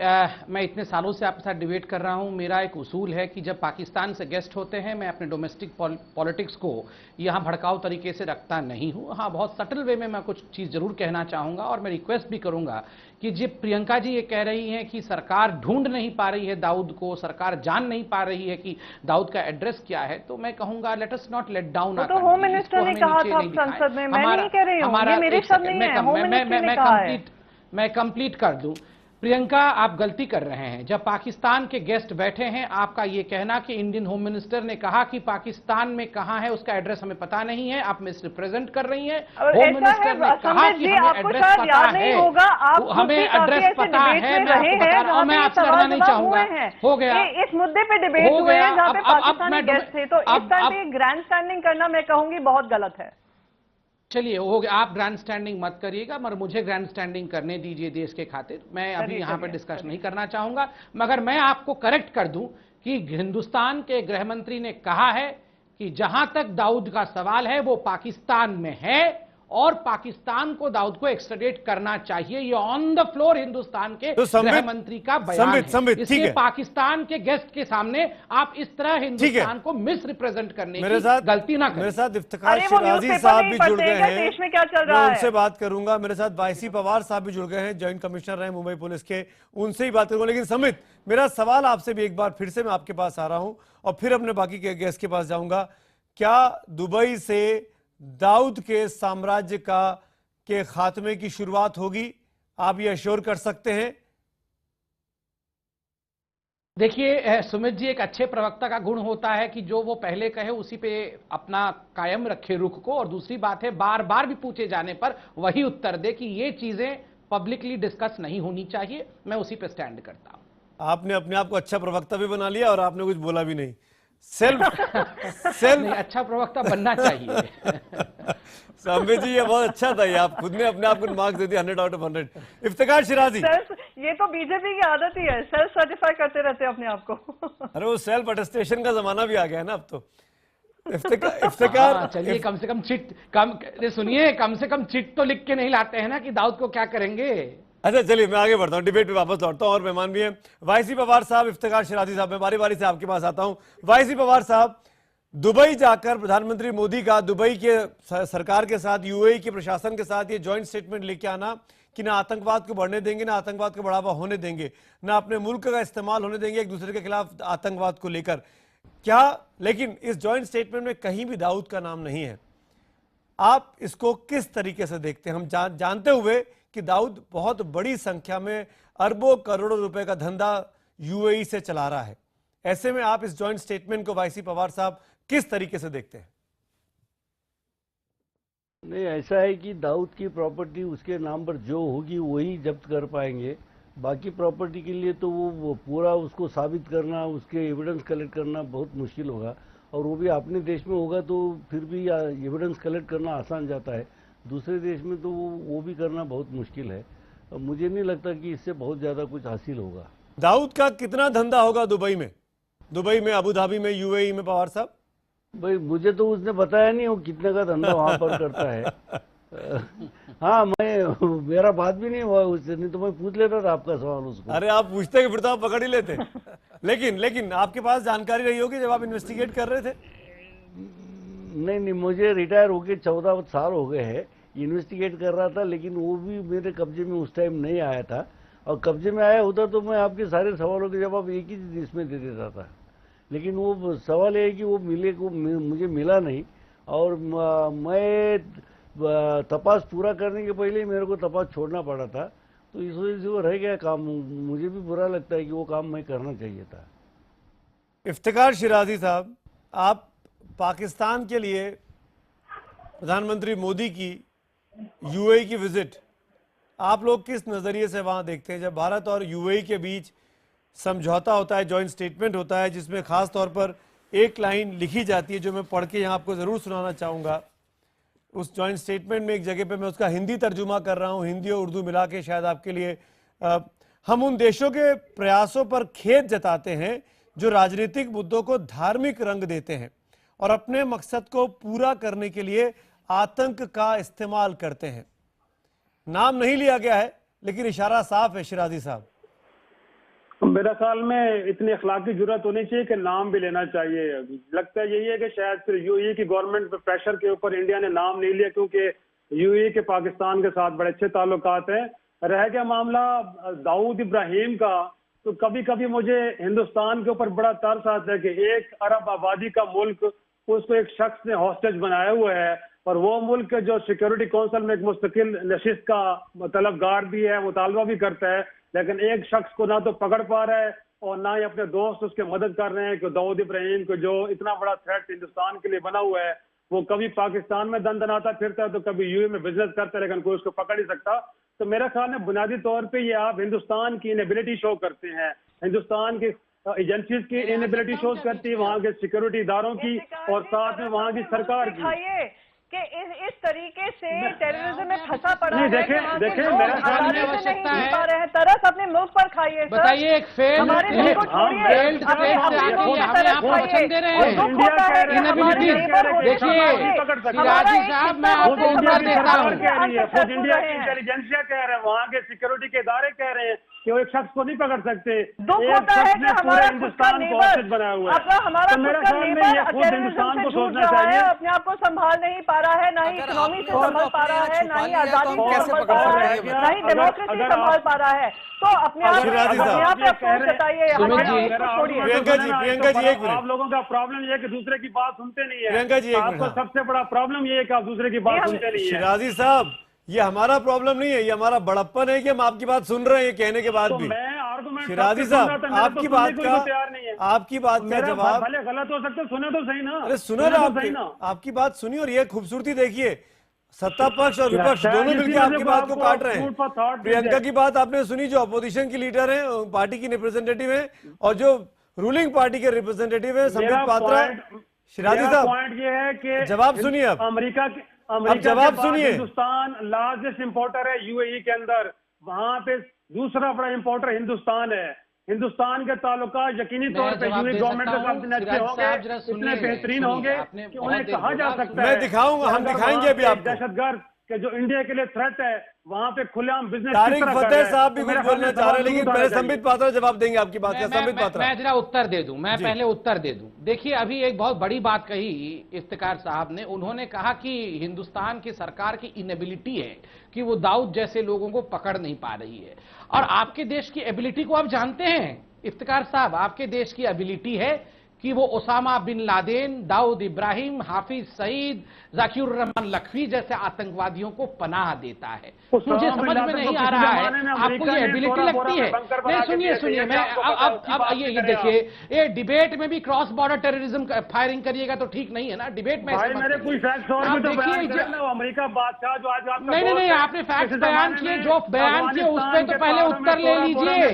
मैं इतने सालों से आपके साथ डिबेट कर रहा हूं। मेरा एक उसूल है कि जब पाकिस्तान से गेस्ट होते हैं, मैं अपने डोमेस्टिक पॉलिटिक्स को यहां भड़काऊ तरीके से रखता नहीं हूं। हाँ, बहुत सटल वे में मैं कुछ चीज़ जरूर कहना चाहूंगा और मैं रिक्वेस्ट भी करूंगा कि जब प्रियंका जी ये कह रही हैं कि सरकार ढूंढ नहीं पा रही है दाऊद को, सरकार जान नहीं पा रही है कि दाऊद का एड्रेस क्या है, तो मैं कहूंगा let us not let down. तो होम मिनिस्टर ने कहा था संसद में, मैं नहीं कह रही हूं, ये मेरे शब्द नहीं है, होम मिनिस्टर ने कहा है। मैं कंप्लीट कर दूं। प्रियंका, आप गलती कर रहे हैं। जब पाकिस्तान के गेस्ट बैठे हैं, आपका यह कहना कि इंडियन होम मिनिस्टर ने कहा कि पाकिस्तान में कहां है उसका एड्रेस हमें पता नहीं है, आप मिस रिप्रेजेंट कर रही हैं। होम मिनिस्टर ने कहा कि हमें एड्रेस पता है, हमें एड्रेस पता है। मैं आपसे लड़ना नहीं चाहूंगा। हो गया, इस मुद्दे पे डिबेट हुए हैं जहां पे पाकिस्तानी गेस्ट थे, तो इस टाइम पे ग्रैंड स्टैंडिंग करना मैं कहूंगी बहुत गलत है। चलिए, हो गया, आप ग्रैंड स्टैंडिंग मत करिएगा, मगर मुझे ग्रैंड स्टैंडिंग करने दीजिए देश के खातिर। मैं अभी यहाँ पर डिस्कस नहीं करना चाहूंगा, मगर मैं आपको करेक्ट कर दूं कि हिंदुस्तान के गृह मंत्री ने कहा है कि जहां तक दाऊद का सवाल है वो पाकिस्तान में है और पाकिस्तान को दाऊद को एक्स्ट्राडिट करना चाहिए। ये ऑन द फ्लोर हिंदुस्तान के गृह मंत्री का बयान है। इसलिए पाकिस्तान के गेस्ट के सामने आप इस तरह हिंदुस्तान को मिस रिप्रेजेंट करने की गलती ना करें। मेरे साथ इफ्तिखार शिराजी साहब भी जुड़ गए हैं, देश में क्या चल रहा है उनसे बात करूंगा। मेरे साथ वाईसी पवार साहब भी जुड़ गए हैं, जॉइंट कमिश्नर रहे मुंबई पुलिस के, उनसे ही बात करूंगा। लेकिन समित, मेरा सवाल आपसे भी एक बार फिर से मैं आपके पास आ रहा हूं और फिर अपने बाकी के गेस्ट के पास जाऊंगा। क्या दुबई से दाऊद के साम्राज्य के खात्मे की शुरुआत होगी? आप ये अश्योर कर सकते हैं? देखिए सुमित जी, एक अच्छे प्रवक्ता का गुण होता है कि जो वो पहले कहे उसी पे अपना कायम रखे रुख को, और दूसरी बात है बार बार भी पूछे जाने पर वही उत्तर दे कि ये चीजें पब्लिकली डिस्कस नहीं होनी चाहिए। मैं उसी पे स्टैंड करता हूं। आपने अपने आप को अच्छा प्रवक्ता भी बना लिया और आपने कुछ बोला भी नहीं। सेल्फ नहीं, अच्छा प्रवक्ता बनना चाहिए। सांबे जी, ये बहुत अच्छा था, ये आप खुद ने अपने आप को मार्क्स दे दिया 100 आउट ऑफ 100। इफ्तिखार शिराजी, ये तो बीजेपी की आदत ही है, सेल्फ सर्टिफाई करते रहते हैं अपने आप को। अरे वो सेल्फ अटेस्टेशन का जमाना भी आ गया है ना अब तो। इफ्तिखार, चलिए, कम से कम चिट तो लिख के नहीं लाते हैं ना कि दाऊद को क्या करेंगे। अच्छा चलिए, मैं आगे बढ़ता हूँ, डिबेट पे वापस लौटता हूँ और मेहमान भी हैं वाईसी पवार साहब, इफ्तिखार शिराजी साहब। मैं बारी बारी से आपके पास आता हूँ। वाईसी पवार साहब, दुबई जाकर प्रधानमंत्री मोदी का दुबई के सरकार के साथ, यूएई के प्रशासन के साथ ये जॉइंट स्टेटमेंट लेके आना कि ना आतंकवाद को बढ़ने देंगे, ना आतंकवाद को बढ़ावा होने देंगे, ना अपने मुल्क का इस्तेमाल होने देंगे एक दूसरे के खिलाफ आतंकवाद को लेकर, क्या? लेकिन इस जॉइंट स्टेटमेंट में कहीं भी दाऊद का नाम नहीं है। आप इसको किस तरीके से देखते हैं? हम जानते हुए कि दाऊद बहुत बड़ी संख्या में अरबों करोड़ों रुपए का धंधा यूएई से चला रहा है, ऐसे में आप इस जॉइंट स्टेटमेंट को वाईसी पवार साहब किस तरीके से देखते हैं? नहीं, ऐसा है कि दाऊद की प्रॉपर्टी उसके नाम पर जो होगी वही जब्त कर पाएंगे। बाकी प्रॉपर्टी के लिए तो वो पूरा उसको साबित करना, उसके एविडेंस कलेक्ट करना बहुत मुश्किल होगा, और वो भी अपने देश में होगा तो फिर भी एविडेंस कलेक्ट करना आसान जाता है। दूसरे देश में तो वो भी करना बहुत मुश्किल है। मुझे नहीं लगता कि इससे बहुत ज़्यादा कुछ हासिल होगा। दाऊद का कितना धंधा होगा दुबई में, अबू धाबी में, यूएई में, पवार साहब? भाई मुझे तो उसने बताया नहीं वो कितने का धंधा वहां पर करता है। हाँ, मेरा बात भी नहीं हुआ उससे, नहीं तो मैं पूछ लेता था आपका सवाल उसको। अरे आप पूछते कि फिर तो आप पकड़ ही लेते। लेकिन आपके पास जानकारी रही होगी जब आप इन्वेस्टिगेट कर रहे थे? नहीं, मुझे रिटायर होके 14 साल हो गए हैं, इन्वेस्टिगेट कर रहा था, लेकिन वो भी मेरे कब्जे में उस टाइम नहीं आया था। और कब्जे में आया होता तो मैं आपके सारे सवालों के जवाब एक ही इसमें दे देता था। लेकिन वो सवाल है कि वो मुझे मिला नहीं, और मैं तपास पूरा करने के पहले ही मेरे को तपास छोड़ना पड़ा था, तो इस वजह से वो रह गया काम। मुझे भी बुरा लगता है कि वो काम मैं करना चाहिए था। इफ्तिकार शिराजी साहब, आप पाकिस्तान के लिए प्रधानमंत्री मोदी की यूएई की विजिट आप लोग किस नज़रिए से वहाँ देखते हैं? जब भारत और यूएई के बीच समझौता होता है, जॉइंट स्टेटमेंट होता है, जिसमें खास तौर पर एक लाइन लिखी जाती है जो मैं पढ़ के यहाँ आपको ज़रूर सुनाना चाहूँगा। उस जॉइंट स्टेटमेंट में एक जगह पे मैं उसका हिंदी तर्जुमा कर रहा हूँ, हिंदी और उर्दू मिला के शायद आपके लिए। हम उन देशों के प्रयासों पर खेद जताते हैं जो राजनीतिक मुद्दों को धार्मिक रंग देते हैं और अपने मकसद को पूरा करने के लिए आतंक का इस्तेमाल करते हैं। नाम नहीं लिया गया है, लेकिन इशारा साफ है। शिराजी साहब, मेरा ख्याल में इतनी अखलाकी जरूरत होनी चाहिए कि नाम भी लेना चाहिए। लगता है यही है कि शायद फिर यूएई की गवर्नमेंट पे प्रेशर के ऊपर इंडिया ने नाम नहीं लिया, क्योंकि यूएई के पाकिस्तान के साथ बड़े अच्छे ताल्लुकात हैं। रह गया मामला दाऊद इब्राहिम का, तो कभी कभी मुझे हिंदुस्तान के ऊपर बड़ा तरस आता है कि 1 अरब आबादी का मुल्क, उसको एक शख्स ने हॉस्टेज बनाया हुआ है, और वो मुल्क जो सिक्योरिटी काउंसिल में एक मुस्तकिल नशिस्त का तलबगार भी है, मुतालबा भी करता है, लेकिन एक शख्स को ना तो पकड़ पा रहा है और ना ही अपने दोस्त उसके मदद कर रहे हैं कि दाऊद इब्राहिम को, जो इतना बड़ा थ्रेट हिंदुस्तान के लिए बना हुआ है, वो कभी पाकिस्तान में दंदनाता फिरता है तो कभी यूएई में बिजनेस करता है, लेकिन कोई उसको पकड़ नहीं सकता। तो मेरा ख्याल में बुनियादी तौर पे ये आप हिंदुस्तान की इनेबिलिटी शो करते हैं, हिंदुस्तान की एजेंसीज की इनेबिलिटी शो करती है, वहाँ के सिक्योरिटी इदारों की और साथ में वहाँ की सरकार की कि इस तरीके से टेररिज्म में फंसा पड़ा नहीं, है। देखें मेरा ख्याल में आवश्यकता है, तरस अपने मुल्क पर खाइए। बताइए, एक फेल्ड स्टेट से आके हमें आप वचन दे रहे हैं इनेबिलिटी। देखिए शिराजी साहब, मैं आपको उत्तर देता हूँ। खुद इंडिया की इंटेलिजेंसिया कह रहे हैं, वहाँ के सिक्योरिटी के इदारे कह रहे हैं कि वो एक शख्स को नहीं पकड़ सकते। दुख होता है कि हमारा हिंदुस्तान को हॉस्टेज बनाया हुआ है। हमारा मेरा ख्याल में ये खुद हिंदुस्तान को सोचना चाहिए। अपने आप को संभाल नहीं पा रहा है, ना ही इकोनॉमी से संभाल पा रहा है, ना ही आजादी से संभाल पा रहा है, ना ही डेमोक्रेसी संभाल पा रहा है। तो अपने आप पे अफसोस जताइए। प्रियंका जी, एक मिनट। आप लोगों का प्रॉब्लम ये है कि दूसरे की बात सुनते नहीं है। प्रियंका जी, आपका सबसे बड़ा प्रॉब्लम ये है कि आप दूसरे की बात सुनते नहीं है। शिराजी साहब, ये हमारा प्रॉब्लम नहीं है, ये हमारा बड़प्पन है कि हम आपकी बात सुन रहे हैं ये कहने के बाद भी। शिराजी साहब, आपकी बात का जवाब भले गलत हो सकते, सुने तो सही ना। अरे सुनो ना, आपकी बात सुनी, और ये खूबसूरती देखिए, सत्ता पक्ष और विपक्ष दोनों मिलकर आपकी बात को काट रहे हैं। प्रियंका की बात आपने सुनी, जो अपोजिशन की लीडर है, पार्टी की रिप्रेजेंटेटिव है, और जो रूलिंग पार्टी के रिप्रेजेंटेटिव है संबित पात्रा। शिराजी साहब, पॉइंट ये है कि जवाब सुनिए। अब अमेरिका जवाब सुनिए। हिंदुस्तान लार्जेस्ट इंपोर्टर है यूएई के अंदर, वहां पे दूसरा बड़ा इंपोर्टर हिंदुस्तान है। हिंदुस्तान के ताल्लुका यकीनी तौर पर यूएई गवर्नमेंट के साथ इतने अच्छे होंगे, इतने बेहतरीन होंगे कि उन्हें कहा जा सकता है। मैं दिखाऊंगा, हम दिखाएंगे अभी आपको। दहशतगर्द के जो इंडिया के लिए थ्रेट है, वहां पे खुलेआम बिजनेस। तारिक फतेह साहब भी कुछ बोलना चाह रहे हैं, लेकिन पहले संबित पात्रा जवाब देंगे आपकी बात का। संबित पात्रा, मैं जरा उत्तर दे दूं, मैं पहले उत्तर दे दूं। देखिए, अभी एक बहुत बड़ी बात कही इफ्तिकार साहब ने। उन्होंने कहा कि हिंदुस्तान की सरकार की इनेबिलिटी है कि वो दाऊद जैसे लोगों को पकड़ नहीं पा रही है। और आपके देश की एबिलिटी को आप जानते हैं इफ्तिकार साहब, आपके देश की एबिलिटी है कि वो Osama bin Laden, Dawood Ibrahim, Hafiz Saeed, Zakiur Rehman Lakhvi जैसे आतंकवादियों को पनाह देता है। मुझे समझ में नहीं आ रहा है आपको ये एबिलिटी लगती है। नहीं, सुनिए, मैं अब ये देखिए, ये डिबेट में भी क्रॉस बॉर्डर टेररिज्म फायरिंग करिएगा तो ठीक नहीं है ना। डिबेट में देखिए, अमेरिका बादशाह जो आज नहीं, आपने फैक्ट बयान किए, जो बयान किए उस पर तो पहले उत्तर ले लीजिए,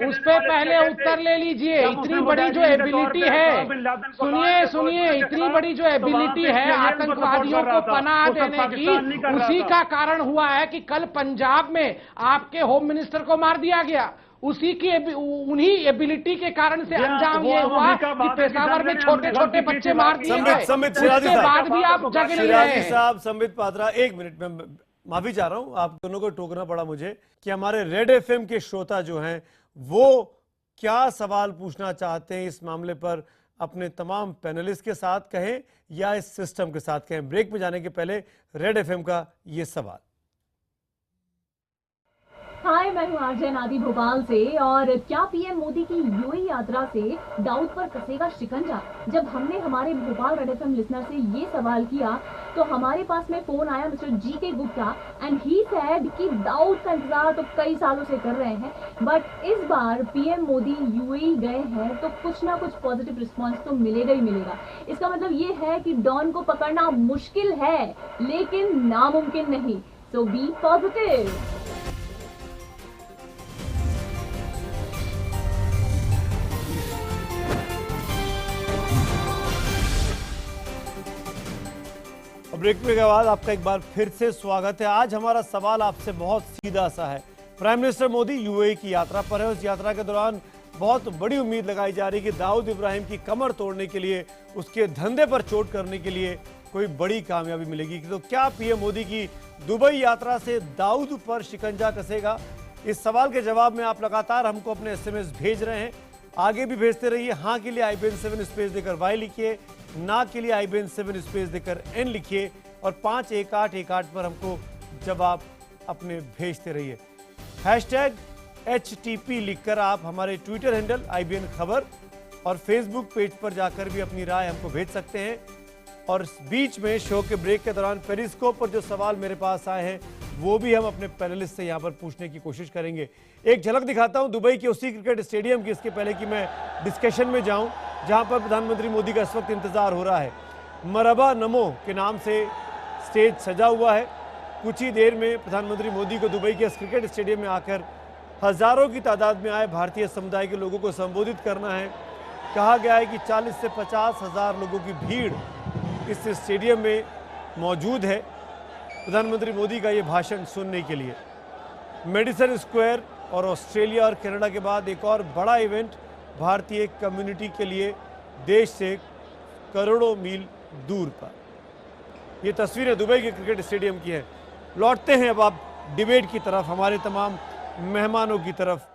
उस पर पहले उत्तर ले लीजिए। इतनी बड़ी जो एबिलिटी है है। सुनिए, इतनी बड़ी जो एबिलिटी है आतंकवादियों को पनाह देने की, उसी का कारण हुआ है कि कल पंजाब में आपके होम मिनिस्टर को मार दिया गया। उन्हीं एबिलिटी के कारण से अंजाम ये हुआ कि पेशावर में छोटे छोटे बच्चे मार दिए गए। उसके बाद भी आप जग नहीं रहे साहब, संबित पात्रा, एक मिनट में माफी चाह रहा हूं, आप दोनों को टोकना पड़ा मुझे कि हमारे रेड एफएम के श्रोता जो हैं वो क्या सवाल पूछना चाहते हैं इस मामले पर अपने तमाम पैनलिस्ट के साथ कहें या इस सिस्टम के साथ कहें। ब्रेक में जाने के पहले रेड एफएम का ये सवाल। हाय, मैं हूँ आरजे नादी भोपाल से। और क्या पीएम मोदी की यूएई यात्रा से दाऊद पर कसेगा शिकंजा? जब हमने हमारे भोपाल रेड एफएम लिसनर से ये सवाल किया तो हमारे पास में फोन आया mister GK. Gupta and he said कि दाऊद का इंतजार तो कई सालों से कर रहे हैं, बट इस बार पीएम मोदी यूएई गए हैं तो कुछ ना कुछ पॉजिटिव रिस्पांस तो मिलेगा ही मिलेगा। इसका मतलब ये है कि डॉन को पकड़ना मुश्किल है लेकिन नामुमकिन नहीं। सो बी पॉजिटिव। ब्रेक के बाद आपका एक बार फिर से स्वागत है। आज हमारा सवाल आपसे बहुत सीधा सा है। प्राइम मिनिस्टर मोदी यूएई की यात्रा पर है। उस यात्रा के दौरान बहुत बड़ी उम्मीद लगाई जा रही है कि दाऊद इब्राहिम की कमर तोड़ने के लिए, उसके धंधे पर चोट करने के लिए कोई बड़ी कामयाबी मिलेगी। तो क्या पीएम मोदी की दुबई यात्रा से दाऊद पर शिकंजा कसेगा? इस सवाल के जवाब में आप लगातार हमको अपने एसएमएस भेज रहे हैं, आगे भी भेजते रहिए। हाँ के लिए IBN7 स्पेस देकर वाई लिखिए, ना के लिए IBN7 स्पेस देकर N लिखिए और 51818 पर हमको जवाब अपने भेजते रहिए। #HTP लिखकर आप हमारे ट्विटर हैंडल IBN खबर और फेसबुक पेज पर जाकर भी अपनी राय हमको भेज सकते हैं। और बीच में शो के ब्रेक के दौरान पेरिस्कोप पर जो सवाल मेरे पास आए हैं वो भी हम अपने पैनलिस्ट से यहाँ पर पूछने की कोशिश करेंगे। एक झलक दिखाता हूँ दुबई के उसी क्रिकेट स्टेडियम की, इसके पहले कि मैं डिस्कशन में जाऊँ, जहाँ पर प्रधानमंत्री मोदी का इस वक्त इंतजार हो रहा है। मरहबा नमो के नाम से स्टेज सजा हुआ है। कुछ ही देर में प्रधानमंत्री मोदी को दुबई के इस क्रिकेट स्टेडियम में आकर हजारों की तादाद में आए भारतीय समुदाय के लोगों को संबोधित करना है। कहा गया है कि 40 से 50 हजार लोगों की भीड़ इस स्टेडियम में मौजूद है प्रधानमंत्री मोदी का ये भाषण सुनने के लिए। मेडिसन स्क्वायर और ऑस्ट्रेलिया और कनाडा के बाद एक और बड़ा इवेंट भारतीय कम्युनिटी के लिए देश से करोड़ों मील दूर पर। ये तस्वीरें दुबई के क्रिकेट स्टेडियम की है। लौटते हैं अब आप डिबेट की तरफ, हमारे तमाम मेहमानों की तरफ।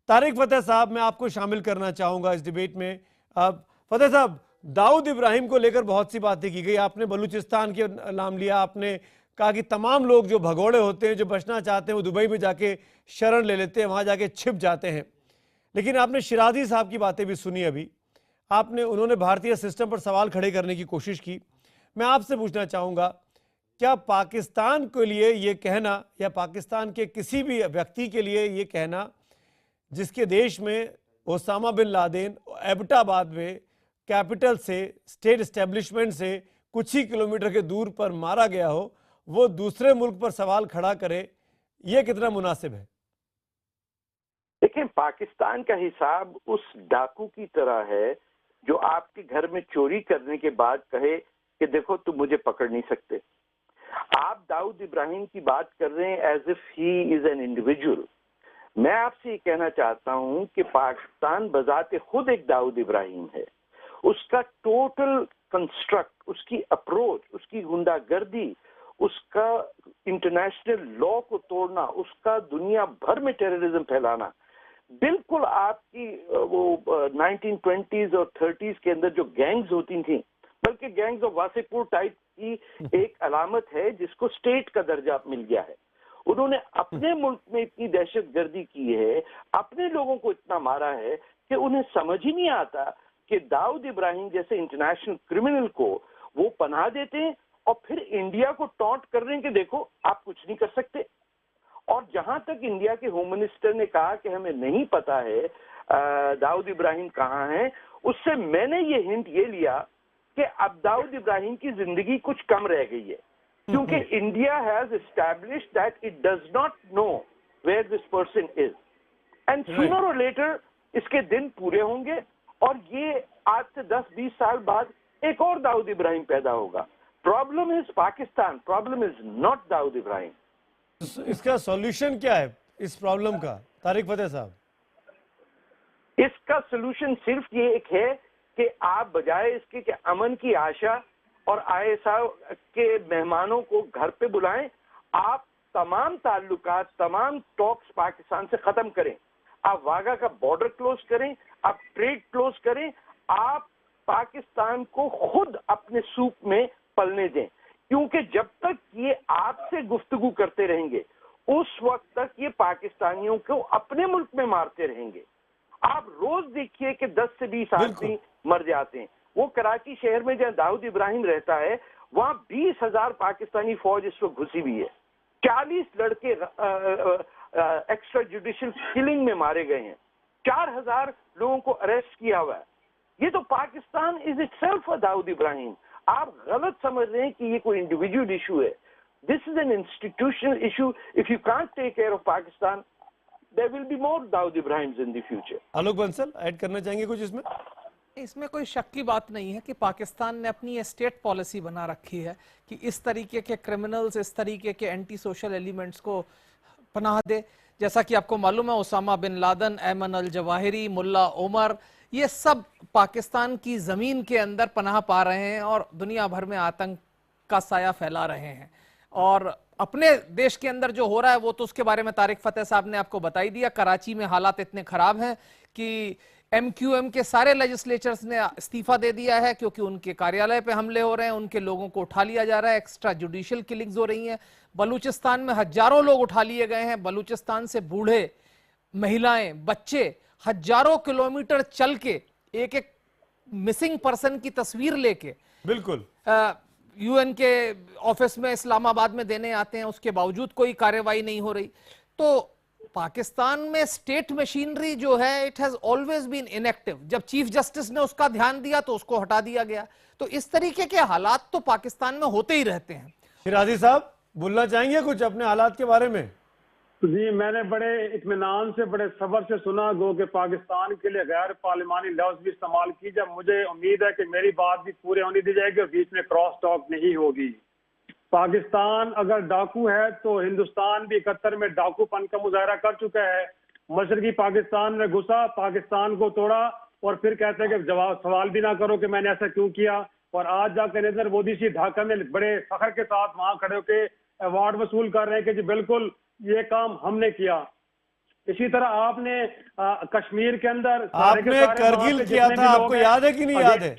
तारिक फतेह साहब, मैं आपको शामिल करना चाहूँगा इस डिबेट में। अब फतेह साहब, दाऊद इब्राहिम को लेकर बहुत सी बातें की गई। आपने बलूचिस्तान के नाम लिया, आपने कहा कि तमाम लोग जो भगोड़े होते हैं, जो बचना चाहते हैं, वो दुबई में जाके शरण ले लेते हैं, वहाँ जाके छिप जाते हैं। लेकिन आपने शिराजी साहब की बातें भी सुनी अभी। उन्होंने भारतीय सिस्टम पर सवाल खड़े करने की कोशिश की। मैं आपसे पूछना चाहूँगा, क्या पाकिस्तान के लिए ये कहना या पाकिस्तान के किसी भी व्यक्ति के लिए ये कहना जिसके देश में ओसामा बिन लादेन एबटाबाद में कैपिटल से, स्टेट एस्टेब्लिशमेंट से कुछ ही किलोमीटर के दूर पर मारा गया हो, वो दूसरे मुल्क पर सवाल खड़ा करे, ये कितना मुनासिब है? देखिए, पाकिस्तान का हिसाब उस डाकू की तरह है जो आपके घर में चोरी करने के बाद कहे कि देखो तुम मुझे पकड़ नहीं सकते। आप दाऊद इब्राहिम की बात कर रहे हैं as if he is an individual. मैं आपसे ये कहना चाहता हूं कि पाकिस्तान बजाते खुद एक दाऊद इब्राहिम है। उसका टोटल कंस्ट्रक्ट, उसकी अप्रोच, उसकी गुंडागर्दी, उसका इंटरनेशनल लॉ को तोड़ना, उसका दुनिया भर में टेररिज्म फैलाना, बिल्कुल आपकी वो 1920s और 30s के अंदर जो गैंग्स होती थी, बल्कि गैंग्स ऑफ वासेपुर टाइप की एक अलामत है जिसको स्टेट का दर्जा मिल गया है। उन्होंने अपने मुल्क में इतनी दहशतगर्दी की है, अपने लोगों को इतना मारा है कि उन्हें समझ ही नहीं आता कि दाऊद इब्राहिम जैसे इंटरनेशनल क्रिमिनल को वो पनाह देते हैं और फिर इंडिया को टॉन्ट कर रहे हैं कि देखो आप कुछ नहीं कर सकते। और जहां तक इंडिया के होम मिनिस्टर ने कहा कि हमें नहीं पता है दाऊद इब्राहिम कहाँ है, उससे मैंने ये हिंट ये लिया कि अब दाऊद इब्राहिम की जिंदगी कुछ कम रह गई है, क्योंकि India has established that it does not know where this person is, and sooner or later इसके दिन पूरे होंगे और ये आज से 10-20 साल बाद एक और दाऊद इब्राहिम पैदा होगा। Problem is Pakistan, problem is not Dawood Ibrahim. इसका सॉल्यूशन क्या है इस प्रॉब्लम का, तारिक फतेह साहब? इसका सोल्यूशन सिर्फ ये एक है कि आप बजाय इसके कि अमन की आशा और आईएसआई के मेहमानों को घर पे बुलाएं, आप तमाम ताल्लुकात, तमाम टॉक्स पाकिस्तान से खत्म करें। आप वाघा का बॉर्डर क्लोज करें, आप ट्रेड क्लोज करें, आप पाकिस्तान को खुद अपने सूप में पलने दें, क्योंकि जब तक ये आपसे गुफ्तगू करते रहेंगे उस वक्त तक ये पाकिस्तानियों को अपने मुल्क में मारते रहेंगे। आप रोज देखिए कि 10 से 20 आदमी मर जाते हैं। वो कराची शहर में जहाँ दाऊद इब्राहिम रहता है वहां 20,000 पाकिस्तानी फौज इस वक्त घुसी हुई है। 40 लड़के एक्स्ट्रा जुडिशियल किलिंग में मारे गए हैं, 4,000 लोगों को अरेस्ट किया हुआ है। ये तो Pakistan is itself a Dawood Ibrahim. आप गलत समझ रहे हैं कि ये कोई इंडिविजुअल इशू है। This is an institutional issue. If you can't take care of Pakistan, there will be more Dawood Ibrahims in the future. Alok Bansal add करना चाहेंगे कुछ इसमें? इसमें कोई शक की बात नहीं है कि पाकिस्तान ने अपनी ये स्टेट पॉलिसी बना रखी है कि इस तरीके के क्रिमिनल्स, इस तरीके के एंटी सोशल एलिमेंट्स को पनाह दे। जैसा कि आपको मालूम है, Osama bin Laden, Ayman al Zawahiri, Mullah Omar, ये सब पाकिस्तान की ज़मीन के अंदर पनाह पा रहे हैं और दुनिया भर में आतंक का साया फैला रहे हैं। और अपने देश के अंदर जो हो रहा है वो तो उसके बारे में तारिक फतेह साहब ने आपको बता ही दिया। कराची में हालात इतने खराब हैं कि MQM के सारे लेजिस्लेचर्स ने इस्तीफा दे दिया है क्योंकि उनके कार्यालय पे हमले हो रहे हैं, उनके लोगों को उठा लिया जा रहा है, एक्स्ट्रा जुडिशियल किलिंग्स हो रही हैं। बलूचिस्तान में हजारों लोग उठा लिए गए हैं। बलूचिस्तान से बूढ़े, महिलाएं, बच्चे हजारों किलोमीटर चल के एक एक मिसिंग पर्सन की तस्वीर लेके बिल्कुल UN के ऑफिस में इस्लामाबाद में देने आते हैं, उसके बावजूद कोई कार्रवाई नहीं हो रही। तो पाकिस्तान में स्टेट मशीनरी जो है it has always been inactive. जब चीफ जस्टिस ने उसका ध्यान दिया तो उसको हटा दिया गया। तो इस तरीके के हालात तो पाकिस्तान में होते ही रहते हैं। शिराजी साहब बोलना चाहेंगे कुछ अपने हालात के बारे में? जी, मैंने बड़े इत्मीनान से, बड़े सब्र से सुना गो कि पाकिस्तान के लिए गैर पार्लिमानी लफ्ज भी इस्तेमाल की। जब मुझे उम्मीद है कि मेरी बात भी पूरी होने दी जाएगी और बीच में क्रॉस टॉक नहीं होगी। पाकिस्तान अगर डाकू है तो हिंदुस्तान भी 71 में डाकूपन का मुजाहरा कर चुका है। मशरकी पाकिस्तान में घुसा, पाकिस्तान को तोड़ा और फिर कहते हैं कि जवाब सवाल भी ना करो कि मैंने ऐसा क्यों किया। और आज जाकर नरेंद्र मोदी जी ढाका में बड़े फख्र के साथ वहां खड़े होकर अवार्ड वसूल कर रहे हैं कि जी बिल्कुल ये काम हमने किया। इसी तरह आपने कश्मीर के अंदर आपने करगिल किया था, आपको याद है कि नहीं याद है?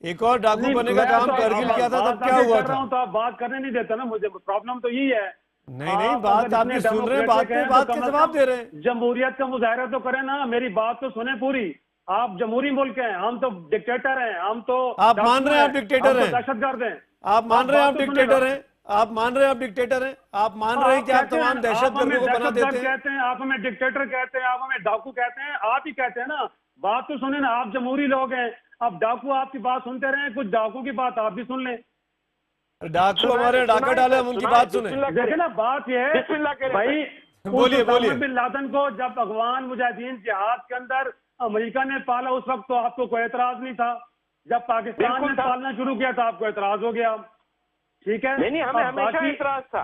एक और डाकू बनने का काम करगिल किया था, तब क्या हुआ था? तो आप बात करने नहीं देता ना मुझे। प्रॉब्लम तो यही है। नहीं, बात आपकी सुन रहे हैं, बात के जवाब दे रहे हैं। जमहूरियत का मुजाहरा तो करें ना, मेरी बात तो सुने पूरी। आप जमहूरी मुल्क हैं, हम तो डिक्टेटर हैं, हम तो आप मान रहे हैं आप डिक्टेटर हैं? दहशतगर्द हैं। आप मान रहे हैं आप डिक्टेटर हैं? आप मान रहे हैं आप डिक्टेटर हैं? आप मान रहे हैं कि आप तमाम दहशतगर्दों को बना देते हैं? कहते हैं आप, हमें डिक्टेटर कहते हैं आप, हमें डाकू कहते हैं। आप ही कहते हैं ना। बात तो सुने ना, आप जमहूरी लोग हैं। अब डाकू आपकी बात सुनते रहे, कुछ डाकू की बात आप भी सुन लें। डाकू हमारे डाका डाले, हम उनकी बात सुने। देखे ना, बात यह है भाई, बोलिए बोलिए। बिन लादेन को जब अफगान मुजाहिदीन जिहाद के अंदर अमेरिका ने पाला, उस वक्त तो आपको कोई एतराज नहीं था। जब पाकिस्तान ने पालना शुरू किया था आपको एतराज हो गया। ठीक है, नहीं, हमें हमेशा एतराज था।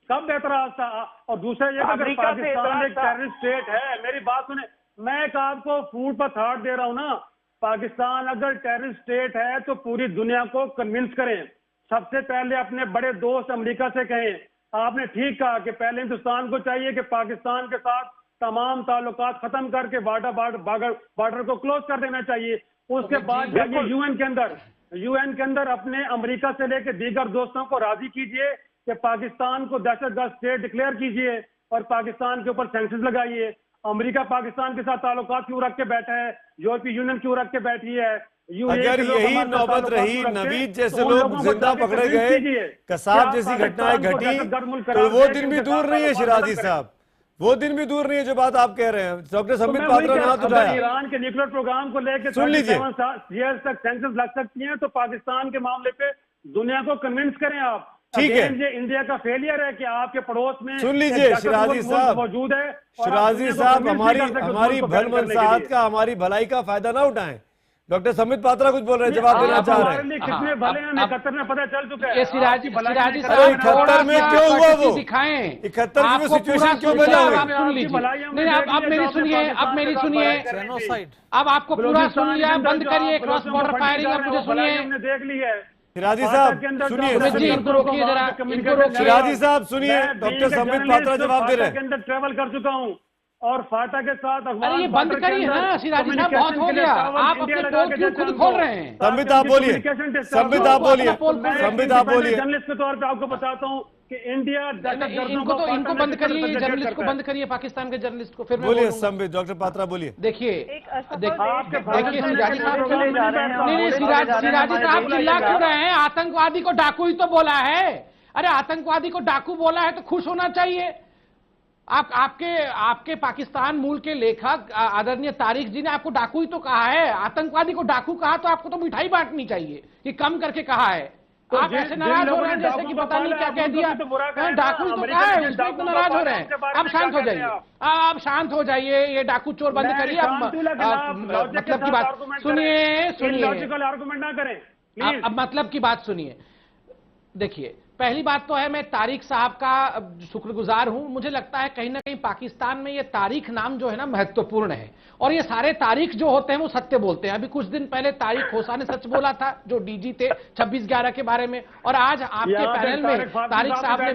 कब एतराज था? और दूसरा ये कि पाकिस्तान एक टेररिस्ट स्टेट है। मेरी बात सुने, मैं एक आपको फूड पर थॉट दे रहा हूँ ना। पाकिस्तान अगर टेररिस्ट स्टेट है तो पूरी दुनिया को कन्विंस करें। सबसे पहले अपने बड़े दोस्त अमेरिका से कहें। आपने ठीक कहा कि पहले हिंदुस्तान को चाहिए कि पाकिस्तान के साथ तमाम ताल्लुकात खत्म करके बॉर्डर को क्लोज कर देना चाहिए। उसके बाद जाइए यूएन के अंदर अपने अमेरिका से लेकर दीगर दोस्तों को राजी कीजिए कि पाकिस्तान को दहशतगर्द स्टेट डिक्लेयर कीजिए और पाकिस्तान के ऊपर सैंक्शंस लगाइए। अमेरिका पाकिस्तान के साथ ताल्लुकात क्यों रख के बैठा है? यूरोपीय यूनियन क्यों रख के बैठी है? अगर यही नौबत रही, नवीद जैसे लोग जिंदा पकड़े गए, कसाब जैसी घटनाएं घटी, तो वो दिन भी दूर नहीं है शिराजी साहब। वो दिन भी दूर नहीं है जो बात आप कह रहे हैं। डॉक्टर संबित पात्रा ने हाथ उठाया। ईरान के न्यूक्लियर प्रोग्राम को लेकर सुन लीजिए, तक सैंक्शंस लग सकती हैं, तो पाकिस्तान के मामले पे दुनिया को कन्विंस करें आप ठीक है। Again, ये इंडिया का फेलियर है कि आपके पड़ोस में सुन लीजिए शिराजी साहब, मौजूद है। शिराजी साहब, हमारी भल मनसाहत का, हमारी भलाई का फायदा ना उठाएं। डॉक्टर संबित पात्रा कुछ बोल रहे हैं, जवाब देना चाह रहे हैं। कितने भले हैं 71 में पता चल चुका है। ये सिराजी अरे 71 में क्यों हुआ वो? दिखाएं 71 में सिचुएशन क्यों बदला हुआ? आप सुन लीजिए। नहीं, आप मेरी सुनिए, अब मेरी सुनिए। जेनोसाइड। अब आपको पूरा सुन लिया, बंद करिए क्रॉस बॉर्डर फायरिंग। अब मुझे सुनिए, हमने देख ली है। शिराजी साहब सुनिए, इनको रोकिए जरा, इनको रोकिए। शिराजी साहब सुनिए, डॉक्टर संबित पात्रा जवाब दे रहे हैं। के अंदर ट्रेवल कर चुका हूँ और फाटा के साथ अरे ये बंद करिए ना सिराजी साहब, बहुत हो गया। आप अपने पोल क्यों खुद खोल रहे हैं? संबित आप बोलिए, संबित आप बोलिए, संबित आप बोलिए। जर्नलिस्ट के तौर पे आपको बताता हूँ कि इंडिया इनको बंद करिए, जर्नलिस्ट को बंद करिए, पाकिस्तान के जर्नलिस्ट को। फिर मैं बोलिए बोलूंगा। संबित, डॉक्टर पात्रा बोलिए। देखिए देखिए सिराजी साहब, नहीं सिराजी साहब चिल्ला क्यों रहे हैं? आतंकवादी को डाकू ही तो बोला है। अरे आतंकवादी को डाकू बोला है तो खुश होना चाहिए। आपके पाकिस्तान मूल के लेखक आदरणीय तारिक जी ने आपको डाकू ही तो कहा है। आतंकवादी को डाकू कहा तो आपको तो मिठाई बांटनी चाहिए कि कम करके कहा है। तो आप ऐसे नाराज हो रहे हैं जैसे कि पता नहीं क्या कह दिया। डाकू ही तो कहा है, उसमें इतना नाराज हो रहे हैं। आप शांत हो जाइए, आप शांत हो जाइए। ये डाकू चोर बंद करिए। आप मतलब की बात सुनिए, लॉजिकल आर्गुमेंट ना करें। अब मतलब की बात सुनिए। देखिए, पहली बात तो है, मैं तारिक साहब का शुक्रगुजार हूं। मुझे लगता है कहीं ना कहीं पाकिस्तान में ये तारिक नाम जो है ना महत्वपूर्ण है, और ये सारे तारिक जो होते हैं वो सत्य बोलते हैं। अभी कुछ दिन पहले तारिक खोसा ने सच बोला था, जो डीजी थे 26/11 के बारे में, और आज आपके पैनल में तारिक साहब ने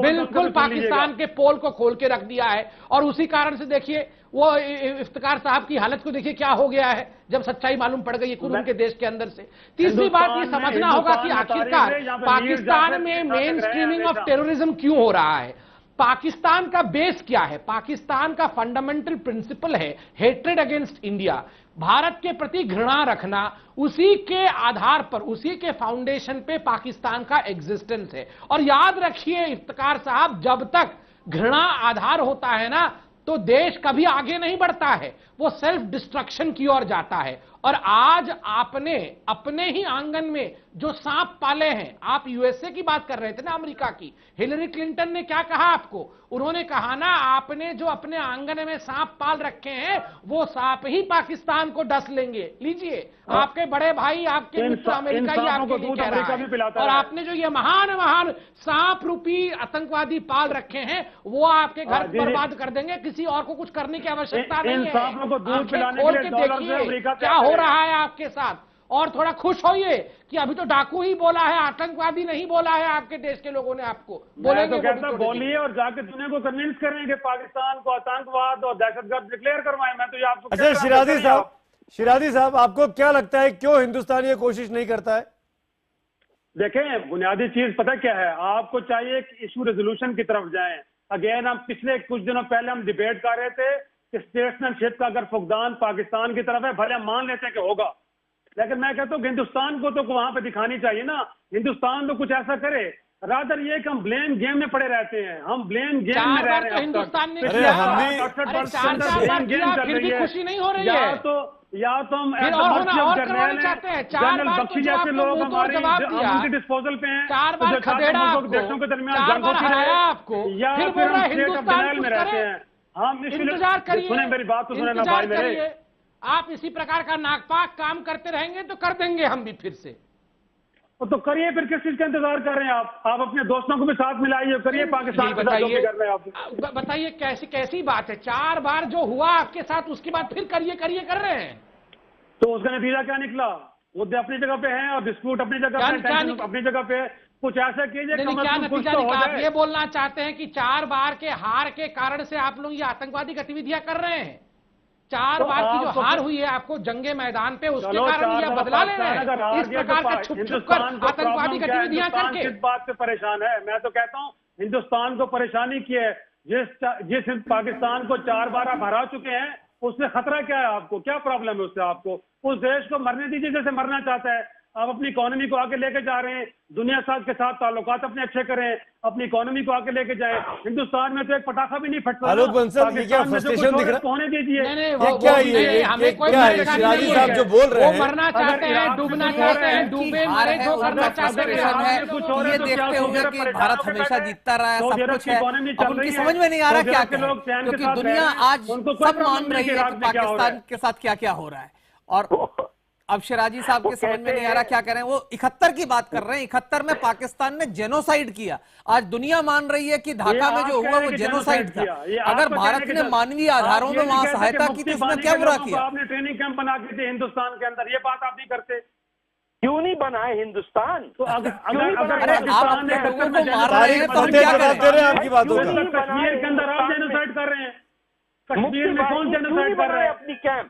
बिल्कुल पाकिस्तान के पोल को खोल के रख दिया है। और उसी कारण से देखिए वो इफ्तिकार साहब की हालत को देखिए क्या हो गया है जब सच्चाई मालूम पड़ गई है उनके देश के अंदर से। तीसरी बात ये समझना होगा कि आखिरकार पाकिस्तान में मेन स्ट्रीमिंग ऑफ टेररिज्म क्यों हो रहा है। पाकिस्तान का बेस क्या है? पाकिस्तान का फंडामेंटल प्रिंसिपल है हेट्रेड अगेंस्ट इंडिया, भारत के प्रति घृणा रखना। उसी के आधार पर, उसी के फाउंडेशन पे पाकिस्तान का एग्जिस्टेंस है। और याद रखिए इफ्तिकार साहब, जब तक घृणा आधार होता है ना तो देश कभी आगे नहीं बढ़ता है, वो सेल्फ डिस्ट्रक्शन की ओर जाता है। और आज आपने अपने ही आंगन में जो सांप पाले हैं, आप यूएसए की बात कर रहे थे ना, अमेरिका की, हिलरी क्लिंटन ने क्या कहा आपको? उन्होंने कहा ना, आपने जो अपने आंगन में सांप पाल रखे हैं वो सांप ही पाकिस्तान को डस लेंगे। लीजिए, आपके बड़े भाई, आपके मित्र अमेरिका ही आपके लिए कह रहा है। और आपने जो ये महान सांप रूपी आतंकवादी पाल रखे हैं वो आपके घर बर्बाद कर देंगे। किसी और को कुछ करने की आवश्यकता नहीं है। खोल के देखिए क्या हो रहा है आपके साथ, और थोड़ा खुश होइए कि अभी तो डाकू ही बोला है, आतंकवादी नहीं बोला है। आपके देश के लोगों ने आपको बोलेंगे, बोलिए और जाके दुनिया को कन्विंस करें कि पाकिस्तान को आतंकवाद और दहशतगर्द डिक्लेयर करवाएं। मैं तो ये आपको अच्छा शिराजी साहब, आपको क्या लगता है क्यों हिंदुस्तान ये कोशिश नहीं करता है? देखें, बुनियादी चीज पता क्या है, आपको चाहिए कि इशू रेजोल्यूशन की तरफ जाएं। अगेन, हम पिछले कुछ दिनों पहले हम डिबेट कर रहे थे कि स्टेट्समैनशिप का अगर फुकदान पाकिस्तान की तरफ है, भले हम मान लेते हैं कि होगा, लेकिन मैं कहता हूँ कि हिंदुस्तान को तो वहां पे दिखानी चाहिए ना। हिंदुस्तान तो कुछ ऐसा करे, रादर ये कि हम ब्लेम गेम में पड़े रहते हैं। हम ब्लेम गेम में रह रहे हैं। हिंदुस्तान ने खुशी नहीं हो रही है। या तो हम जनरल बख्शी जैसे लोग हमारे डिस्पोजल पे हैं, 4 बार खदेड़ा देशों के दरमियान जंग होती है आपको, या फिर फिर हम हिंदुस्तान में रहते हैं। हम इंतजार करिए, सुने मेरी बात तो सुने ना भाई मेरे। आप इसी प्रकार का नागपाक काम करते रहेंगे तो कर देंगे हम भी फिर से। तो करिए, फिर किस चीज का इंतजार कर रहे हैं आप अपने दोस्तों को भी साथ मिलाइए, करिए पाकिस्तान के साथ जो भी कर रहे हैं आप। बताइए कैसी बात है? 4 बार जो हुआ आपके साथ उसके बाद फिर करिए कर रहे हैं, तो उसका नतीजा क्या निकला? मुद्दे अपनी जगह पे हैं और डिस्प्यूट अपनी जगह पे, अपनी जगह पे। कुछ ऐसा कीजिए क्या नतीजा निकला? आप ये बोलना चाहते हैं कि 4 बार के हार के कारण से आप लोग ये आतंकवादी गतिविधियां कर रहे हैं? 4 बार की जो हार हुई है आपको जंगे मैदान पे, उसके कारण ये बदला ले रहे हैं इस प्रकार का छुप कर आतंकवादी गतिविधियां करके? किस बात से परेशान है? मैं तो कहता हूँ हिंदुस्तान को परेशानी की है। जिस पाकिस्तान को 4 बार आप हरा चुके हैं, उससे खतरा क्या है आपको? क्या प्रॉब्लम है उससे? आपको उस देश को मरने दीजिए जैसे मरना चाहता है। आप अपनी इकोनॉमी को आगे लेके जा रहे हैं, दुनिया के साथ ताल्लुकात अपने अच्छे करें, अपनी इकोनॉमी को आगे लेके जाएं। हिंदुस्तान में तो एक पटाखा भी नहीं फटता। आलोक बंसल, ये क्या फ्रस्ट्रेशन दिख रहा है? होने दीजिए। ये क्या है? ये क्या है? शिराजी साहब जो बोल रहे हैं, मरना चाहते हैं, डूबना चाहते हैं, डूबे मरे जो करना चाहते हैं। ये देखते हुए कि भारत हमेशा जीतता रहा है, सब कुछ है, अब उनकी समझ में नहीं आ रहा क्या करें, क्योंकि दुनिया आज सब मान रही है कि पाकिस्तान के साथ क्या क्या हो रहा है। और अब शिराजी साहब के समझ में नहीं आ रहा क्या करें। वो 71 की बात कर रहे हैं, 71 में पाकिस्तान ने जेनोसाइड किया। आज दुनिया मान रही है कि ढाका में जो हुआ वो जेनोसाइड था। अगर भारत ने मानवीय आधारों में वहां सहायता की तो उसमें क्या बुरा किया? आपने ट्रेनिंग कैंप बना के थे हिंदुस्तान के अंदर, ये बात आप नहीं करते। क्यों नहीं बनाए हिंदुस्तान? तो अगर अरे आप अपने लोगों को मार रहे हैं तो हम क्या करें? आपकी बातों का कश्मीर के अंदर आप जेनोसाइड कर रहे हैं। कश्मीर में कौन जेनोसाइड कर रहा है? अपनी कैंप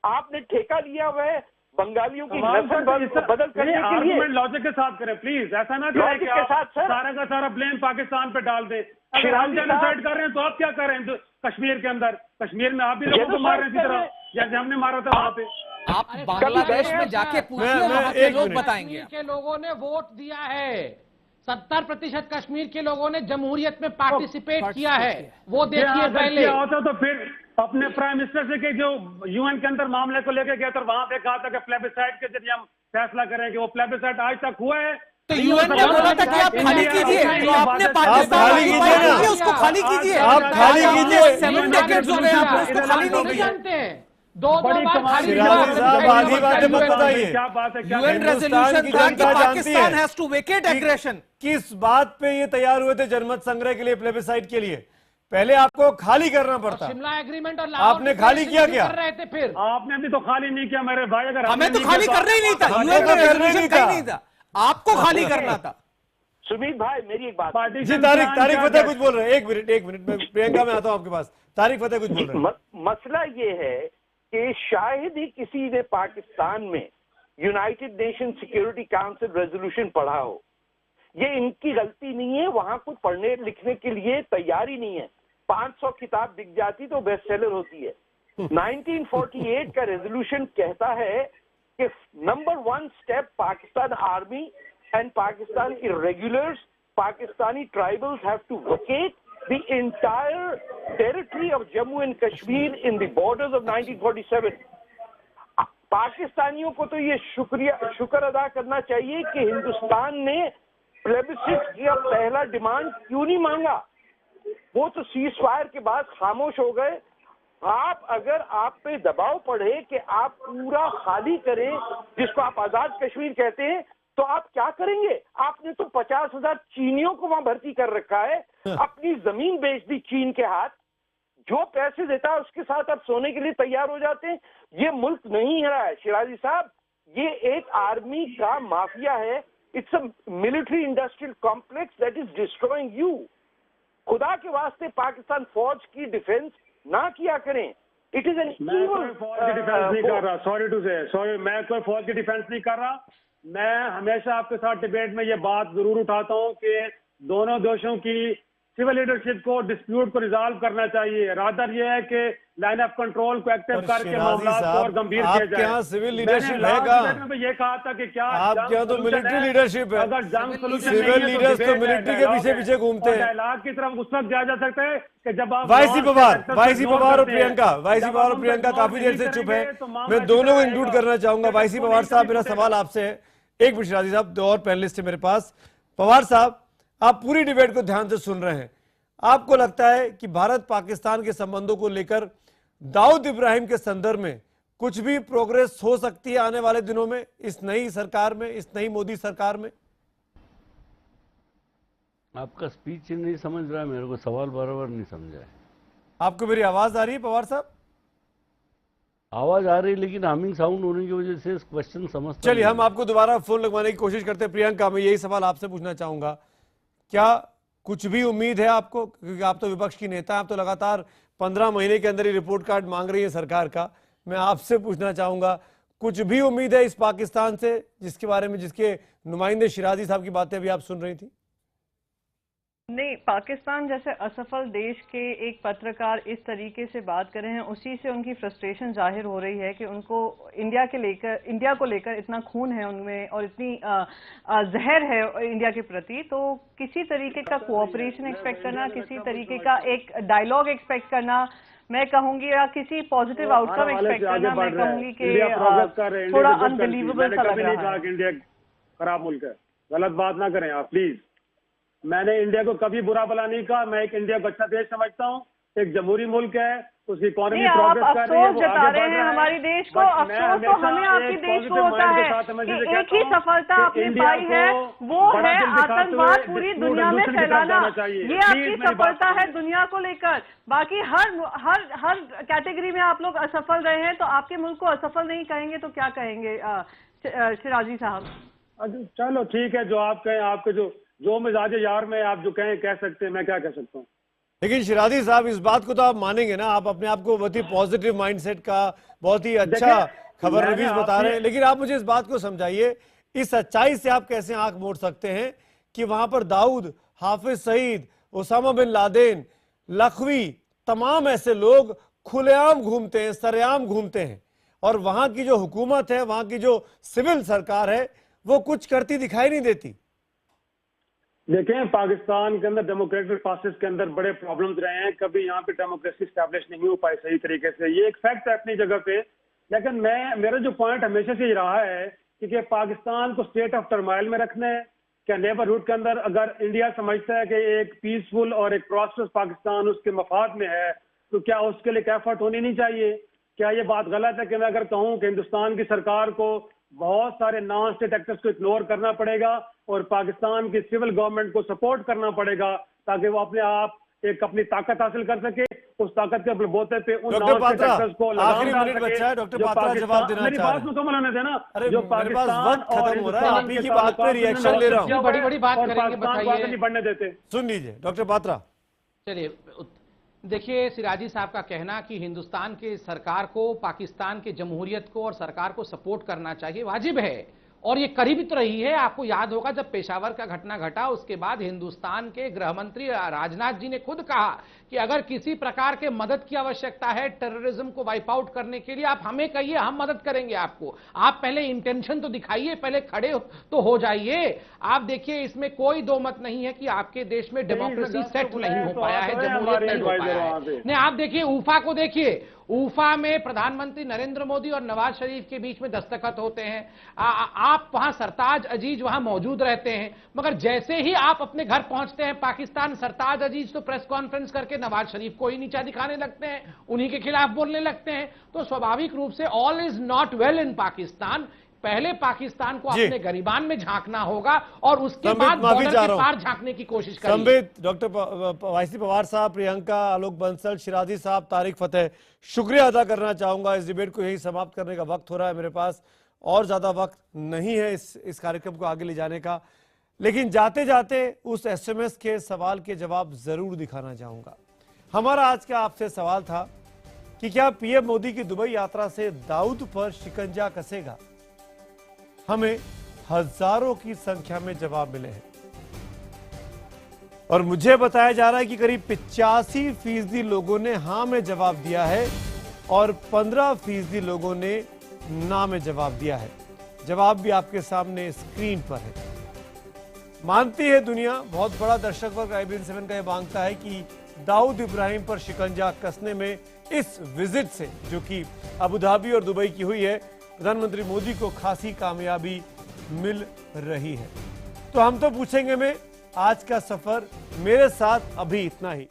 आपने ठेका लिया हुआ है बंगालियों की नस्ल बदल करने के लिए। लॉजिक के साथ करें प्लीज, ऐसा ना करें कि आप सारा का सारा ब्लेम पाकिस्तान पे डाल दें। अगर हम जेनोसाइड कर रहे हैं तो आप क्या कर रहे हैं? कश्मीर के अंदर, कश्मीर में आप भी लोगों को मार रहे हैं तरह जैसे हमने मारा था वहां पे। आप बांग्लादेश में जाके पूछिए, वहां के लोग बताएंगे। के लोगों ने वोट दिया है, 70% कश्मीर के लोगों ने जमहूरियत में पार्टिसिपेट किया है। वो देखिए पहले होता तो फिर अपने प्राइम मिनिस्टर से के जो यूएन के अंदर मामले को लेकर गया था, वहां पे कहा था कि प्लेबिसाइड के जरिए हम फैसला करेंगे। वो प्लेबिसाइड आज तक हुआ है? तो यूएन ने बोला था कि आप खाली कीजिए, तो आपने पाकिस्तान खाली कीजिए, उसको खाली कीजिए। आप खाली कीजिए। 7 डेकेड्स हो गए, आप उसको खाली नहीं किया। दो बार खाली शिराजी साहब आधी बातें मत बताइए। क्या बात है? क्या यूएन रेजोल्यूशन था कि Pakistan has to vacate aggression. किस बात पे ये तैयार हुए थे जनमत संग्रह के लिए, प्लेबिसाइड के लिए? पहले आपको खाली करना पड़ता। शिमला एग्रीमेंट और आपने खाली किया क्या? कर रहे थे, फिर आपने भी तो खाली नहीं किया मेरे भाई। अगर हमें तो खाली करना ही नहीं था, यूएन का रेजोल्यूशन कहीं नहीं था, आपको खाली करना था। सुमीत भाई मेरी एक बात जी, तारिक फतेह कुछ बोल रहे हैं। एक मिनट में प्रियंका में आता हूं आपके पास। तारिक फतेह कुछ बोल रहे हैं। मसला ये है कि शायद ही किसी ने पाकिस्तान में United nation security council resolution पढ़ा हो। ये इनकी गलती नहीं है, वहां कुछ पढ़ने लिखने के लिए तैयारी नहीं है। 500 किताब बिक जाती तो बेस्ट सेलर होती है। 1948 का रेजोल्यूशन कहता है कि number 1 step Pakistan army and Pakistan irregulars, Pakistani tribals have to vacate the entire territory of Jammu and Kashmir in the borders of 1947. पाकिस्तानियों को तो ये शुक्र अदा करना चाहिए कि हिंदुस्तान ने प्लेबिसिट का पहला डिमांड क्यों नहीं मांगा। वो तो सीज फायर के बाद खामोश हो गए। अगर आप पे दबाव पड़े कि आप पूरा खाली करें, जिसको आप आजाद कश्मीर कहते हैं, तो आप क्या करेंगे? आपने तो 50,000 चीनियों को वहां भर्ती कर रखा है, अपनी जमीन बेच दी चीन के हाथ। जो पैसे देता है उसके साथ आप सोने के लिए तैयार हो जाते हैं। ये मुल्क नहीं है रहा है शिराजी साहब, ये एक आर्मी का माफिया है। It's a military industrial complex that is destroying you. खुदा के वास्ते पाकिस्तान फौज की डिफेंस ना किया करें। इट इज एन इवल फौज की डिफेंस नहीं कर रहा। सॉरी टू से, सॉरी, मैं कोई फौज की डिफेंस नहीं कर रहा। मैं हमेशा आपके साथ डिबेट में ये बात जरूर उठाता हूं कि दोनों देशों की सिविल लीडरशिप को डिस्प्यूट को रिजॉल्व करना चाहिए। रादर ये है कि लाइन ऑफ कंट्रोल को एक्टिव करके मामला को और गंभीर किया जाए। यहाँ सिविल लीडरशिप है कहाँ? ये कहा था कि क्या आपके यहाँ तो मिलिट्री लीडरशिप है। अगर जंग सोल्यूशन सिविल लीडर्स तो मिलिट्री के पीछे पीछे घूमते हैं। डायलॉग की तरफ उस वक्त जाया जा सकता है कि जब आप वाईसी पवार और प्रियंका काफी देर से चुप है। मैं दोनों को इंक्लूड करना चाहूंगा। वाईसी पवार साहब, मेरा सवाल आपसे है। एक मिनट शिराजी साहब, 2 और पैनलिस्ट है मेरे पास। पवार साहब, आप पूरी डिबेट को ध्यान से सुन रहे हैं। आपको लगता है कि भारत पाकिस्तान के संबंधों को लेकर दाऊद इब्राहिम के संदर्भ में कुछ भी प्रोग्रेस हो सकती है आने वाले दिनों में, इस नई सरकार में, इस नई मोदी सरकार में? आपका स्पीच नहीं समझ रहा है, मेरे को सवाल बराबर नहीं समझा है। आपको मेरी आवाज आ रही है पवार साहब? आवाज आ रही है, लेकिन हमिंग साउंड होने की वजह से क्वेश्चन समझ। चलिए, हम आपको दोबारा फोन लगवाने की कोशिश करते हैं। प्रियंका, मैं यही सवाल आपसे पूछना चाहूंगा, क्या कुछ भी उम्मीद है आपको? क्योंकि आप तो विपक्ष की नेता हैं, आप तो लगातार 15 महीने के अंदर ही रिपोर्ट कार्ड मांग रही है सरकार का। मैं आपसे पूछना चाहूंगा, कुछ भी उम्मीद है इस पाकिस्तान से जिसके बारे में, जिसके नुमाइंदे शिराजी साहब की बातें अभी आप सुन रही थी? नहीं, पाकिस्तान जैसे असफल देश के एक पत्रकार इस तरीके से बात कर रहे हैं, उसी से उनकी फ्रस्ट्रेशन जाहिर हो रही है कि उनको इंडिया को लेकर इतना खून है उनमें और इतनी जहर है इंडिया के प्रति। तो किसी तरीके का कोऑपरेशन एक्सपेक्ट करना, किसी तरीके का एक डायलॉग एक्सपेक्ट करना, मैं कहूंगी, या किसी पॉजिटिव आउटकम एक्सपेक्ट करना, मैं कहूंगी कि थोड़ा अनबिलीवेबल सा लग रहा है। इंडिया खराब मुल्क है, गलत बात ना करें आप प्लीज। मैंने इंडिया को कभी बुरा भला नहीं कहा, मैं एक इंडिया को अच्छा देश समझता हूँ, एक जमहूरी मुल्क है, उसकी इकोनॉमी प्रोग्रेस कर रही है, वो जता रहे हैं हमारी देश को। अफसोस तो हमें आपकी देश को होता है कि एक ही सफलता आपने पाई है, वो है आतंकवाद पूरी दुनिया में फैलाना। ये आपकी सफलता है दुनिया को लेकर। बाकी हर कैटेगरी में आप लोग असफल रहे हैं, तो आपके मुल्क को असफल नहीं कहेंगे तो क्या कहेंगे शिराजी साहब? चलो ठीक है, जो आप कहें, आपके जो मिजाज यार में आप जो कहें कह सकते हैं, मैं क्या कह सकता हूँ। लेकिन शिराजी साहब, इस बात को तो आप मानेंगे ना, आप अपने आप को बहुत ही पॉजिटिव माइंडसेट का बहुत ही अच्छा खबर नवीस बता रहे हैं, लेकिन आप मुझे इस बात को समझाइए, इस सच्चाई से आप कैसे आंख मोड़ सकते हैं कि वहां पर Dawood, Hafiz Saeed, Osama bin Laden, Lakhvi, तमाम ऐसे लोग खुलेआम घूमते हैं, सरेआम घूमते हैं, और वहां की जो हुकूमत है, वहां की जो सिविल सरकार है, वो कुछ करती दिखाई नहीं देती। देखें, पाकिस्तान के अंदर डेमोक्रेटिक प्रोसेस के अंदर बड़े प्रॉब्लम्स रहे हैं, कभी यहाँ पे डेमोक्रेसी स्टैब्लिश नहीं हो पाई सही तरीके से, ये एक फैक्ट है अपनी जगह पे। लेकिन मेरा जो पॉइंट हमेशा से रहा है कि पाकिस्तान को स्टेट ऑफ टर्माइल में रखना है। क्या नेबरहुड के अंदर अगर इंडिया समझता है कि एक पीसफुल और एक प्रॉस्परस पाकिस्तान उसके मफाद में है, तो क्या उसके लिए एफर्ट होनी नहीं चाहिए? क्या ये बात गलत है कि मैं अगर कहूँ कि हिंदुस्तान की सरकार को बहुत सारे नॉन स्टेट एक्टर्स को इग्नोर करना पड़ेगा और पाकिस्तान की सिविल गवर्नमेंट को सपोर्ट करना पड़ेगा ताकि वो अपने आप एक अपनी ताकत हासिल कर सके, उस ताकत के बलबूते पे उन नॉन स्टेट एक्टर्स को आखिरी मिनट बचा है, डॉक्टर पात्रा जवाब देना मेरी बात मुकम्मल होने देना। जो पाकिस्तान खत्म हो रहा है, आप ही की बात पे रिएक्शन ले रहा हूँ, बड़ी बड़ी बात करेंगे, बताइए, नहीं बढ़ने देते। सुन लीजिए डॉक्टर पात्रा। चलिए, देखिए, सिराजी साहब का कहना कि हिंदुस्तान की सरकार को पाकिस्तान के जमहूरियत को और सरकार को सपोर्ट करना चाहिए, वाजिब है, और ये करीब तो रही है। आपको याद होगा जब पेशावर का घटना घटा, उसके बाद हिंदुस्तान के गृह मंत्री राजनाथ जी ने खुद कहा कि अगर किसी प्रकार के मदद की आवश्यकता है टेररिज्म को वाइप आउट करने के लिए, आप हमें कहिए, हम मदद करेंगे आपको। आप पहले इंटेंशन तो दिखाइए, पहले खड़े तो हो जाइए। आप देखिए, इसमें कोई दो मत नहीं है कि आपके देश में डेमोक्रेसी सेट नहीं हो पाया है, जमहूरियत नहीं हो पाया है। नहीं, आप देखिए ऊफा को, देखिए ऊफा में प्रधानमंत्री नरेंद्र मोदी और नवाज शरीफ के बीच में दस्तखत होते हैं। आप वहां सरताज अजीज वहां मौजूद रहते हैं, मगर जैसे ही आप अपने घर पहुंचते हैं पाकिस्तान, सरताज अजीज तो प्रेस कॉन्फ्रेंस करके नवाज शरीफ को ही नीचा दिखाने लगते हैं, उन्हीं के खिलाफ बोलने लगते हैं। तो स्वाभाविक रूप से all is not well in Pakistan. पहले पाकिस्तान को अपने गरिबान में झांकना होगा और उसके बाद बॉर्डर के पार झांकने की कोशिश करेंगे। संबित, डॉक्टर वाईसी पवार साहब, प्रियंका, आलोक बंसल, शिराजी साहब, तारिक फतेह, शुक्रिया अदा करना चाहूंगा। इस डिबेट को यही समाप्त करने का वक्त हो रहा है, मेरे पास और ज्यादा वक्त नहीं है इस कार्यक्रम को आगे ले जाने का, लेकिन जाते जाते उस SMS के सवाल के जवाब जरूर दिखाना चाहूंगा। हमारा आज का आपसे सवाल था कि क्या PM मोदी की दुबई यात्रा से दाऊद पर शिकंजा कसेगा? हमें हजारों की संख्या में जवाब मिले हैं और मुझे बताया जा रहा है कि करीब 85% लोगों ने हां में जवाब दिया है और 15% लोगों ने ना में जवाब दिया है। जवाब भी आपके सामने स्क्रीन पर है। मानती है दुनिया, बहुत बड़ा दर्शक वर्ग IBN7 का यह मांगता है कि दाऊद इब्राहिम पर शिकंजा कसने में इस विजिट से, जो कि अबू धाबी और दुबई की हुई है, प्रधानमंत्री मोदी को खासी कामयाबी मिल रही है। तो हम तो पूछेंगे में आज का सफर मेरे साथ अभी इतना ही।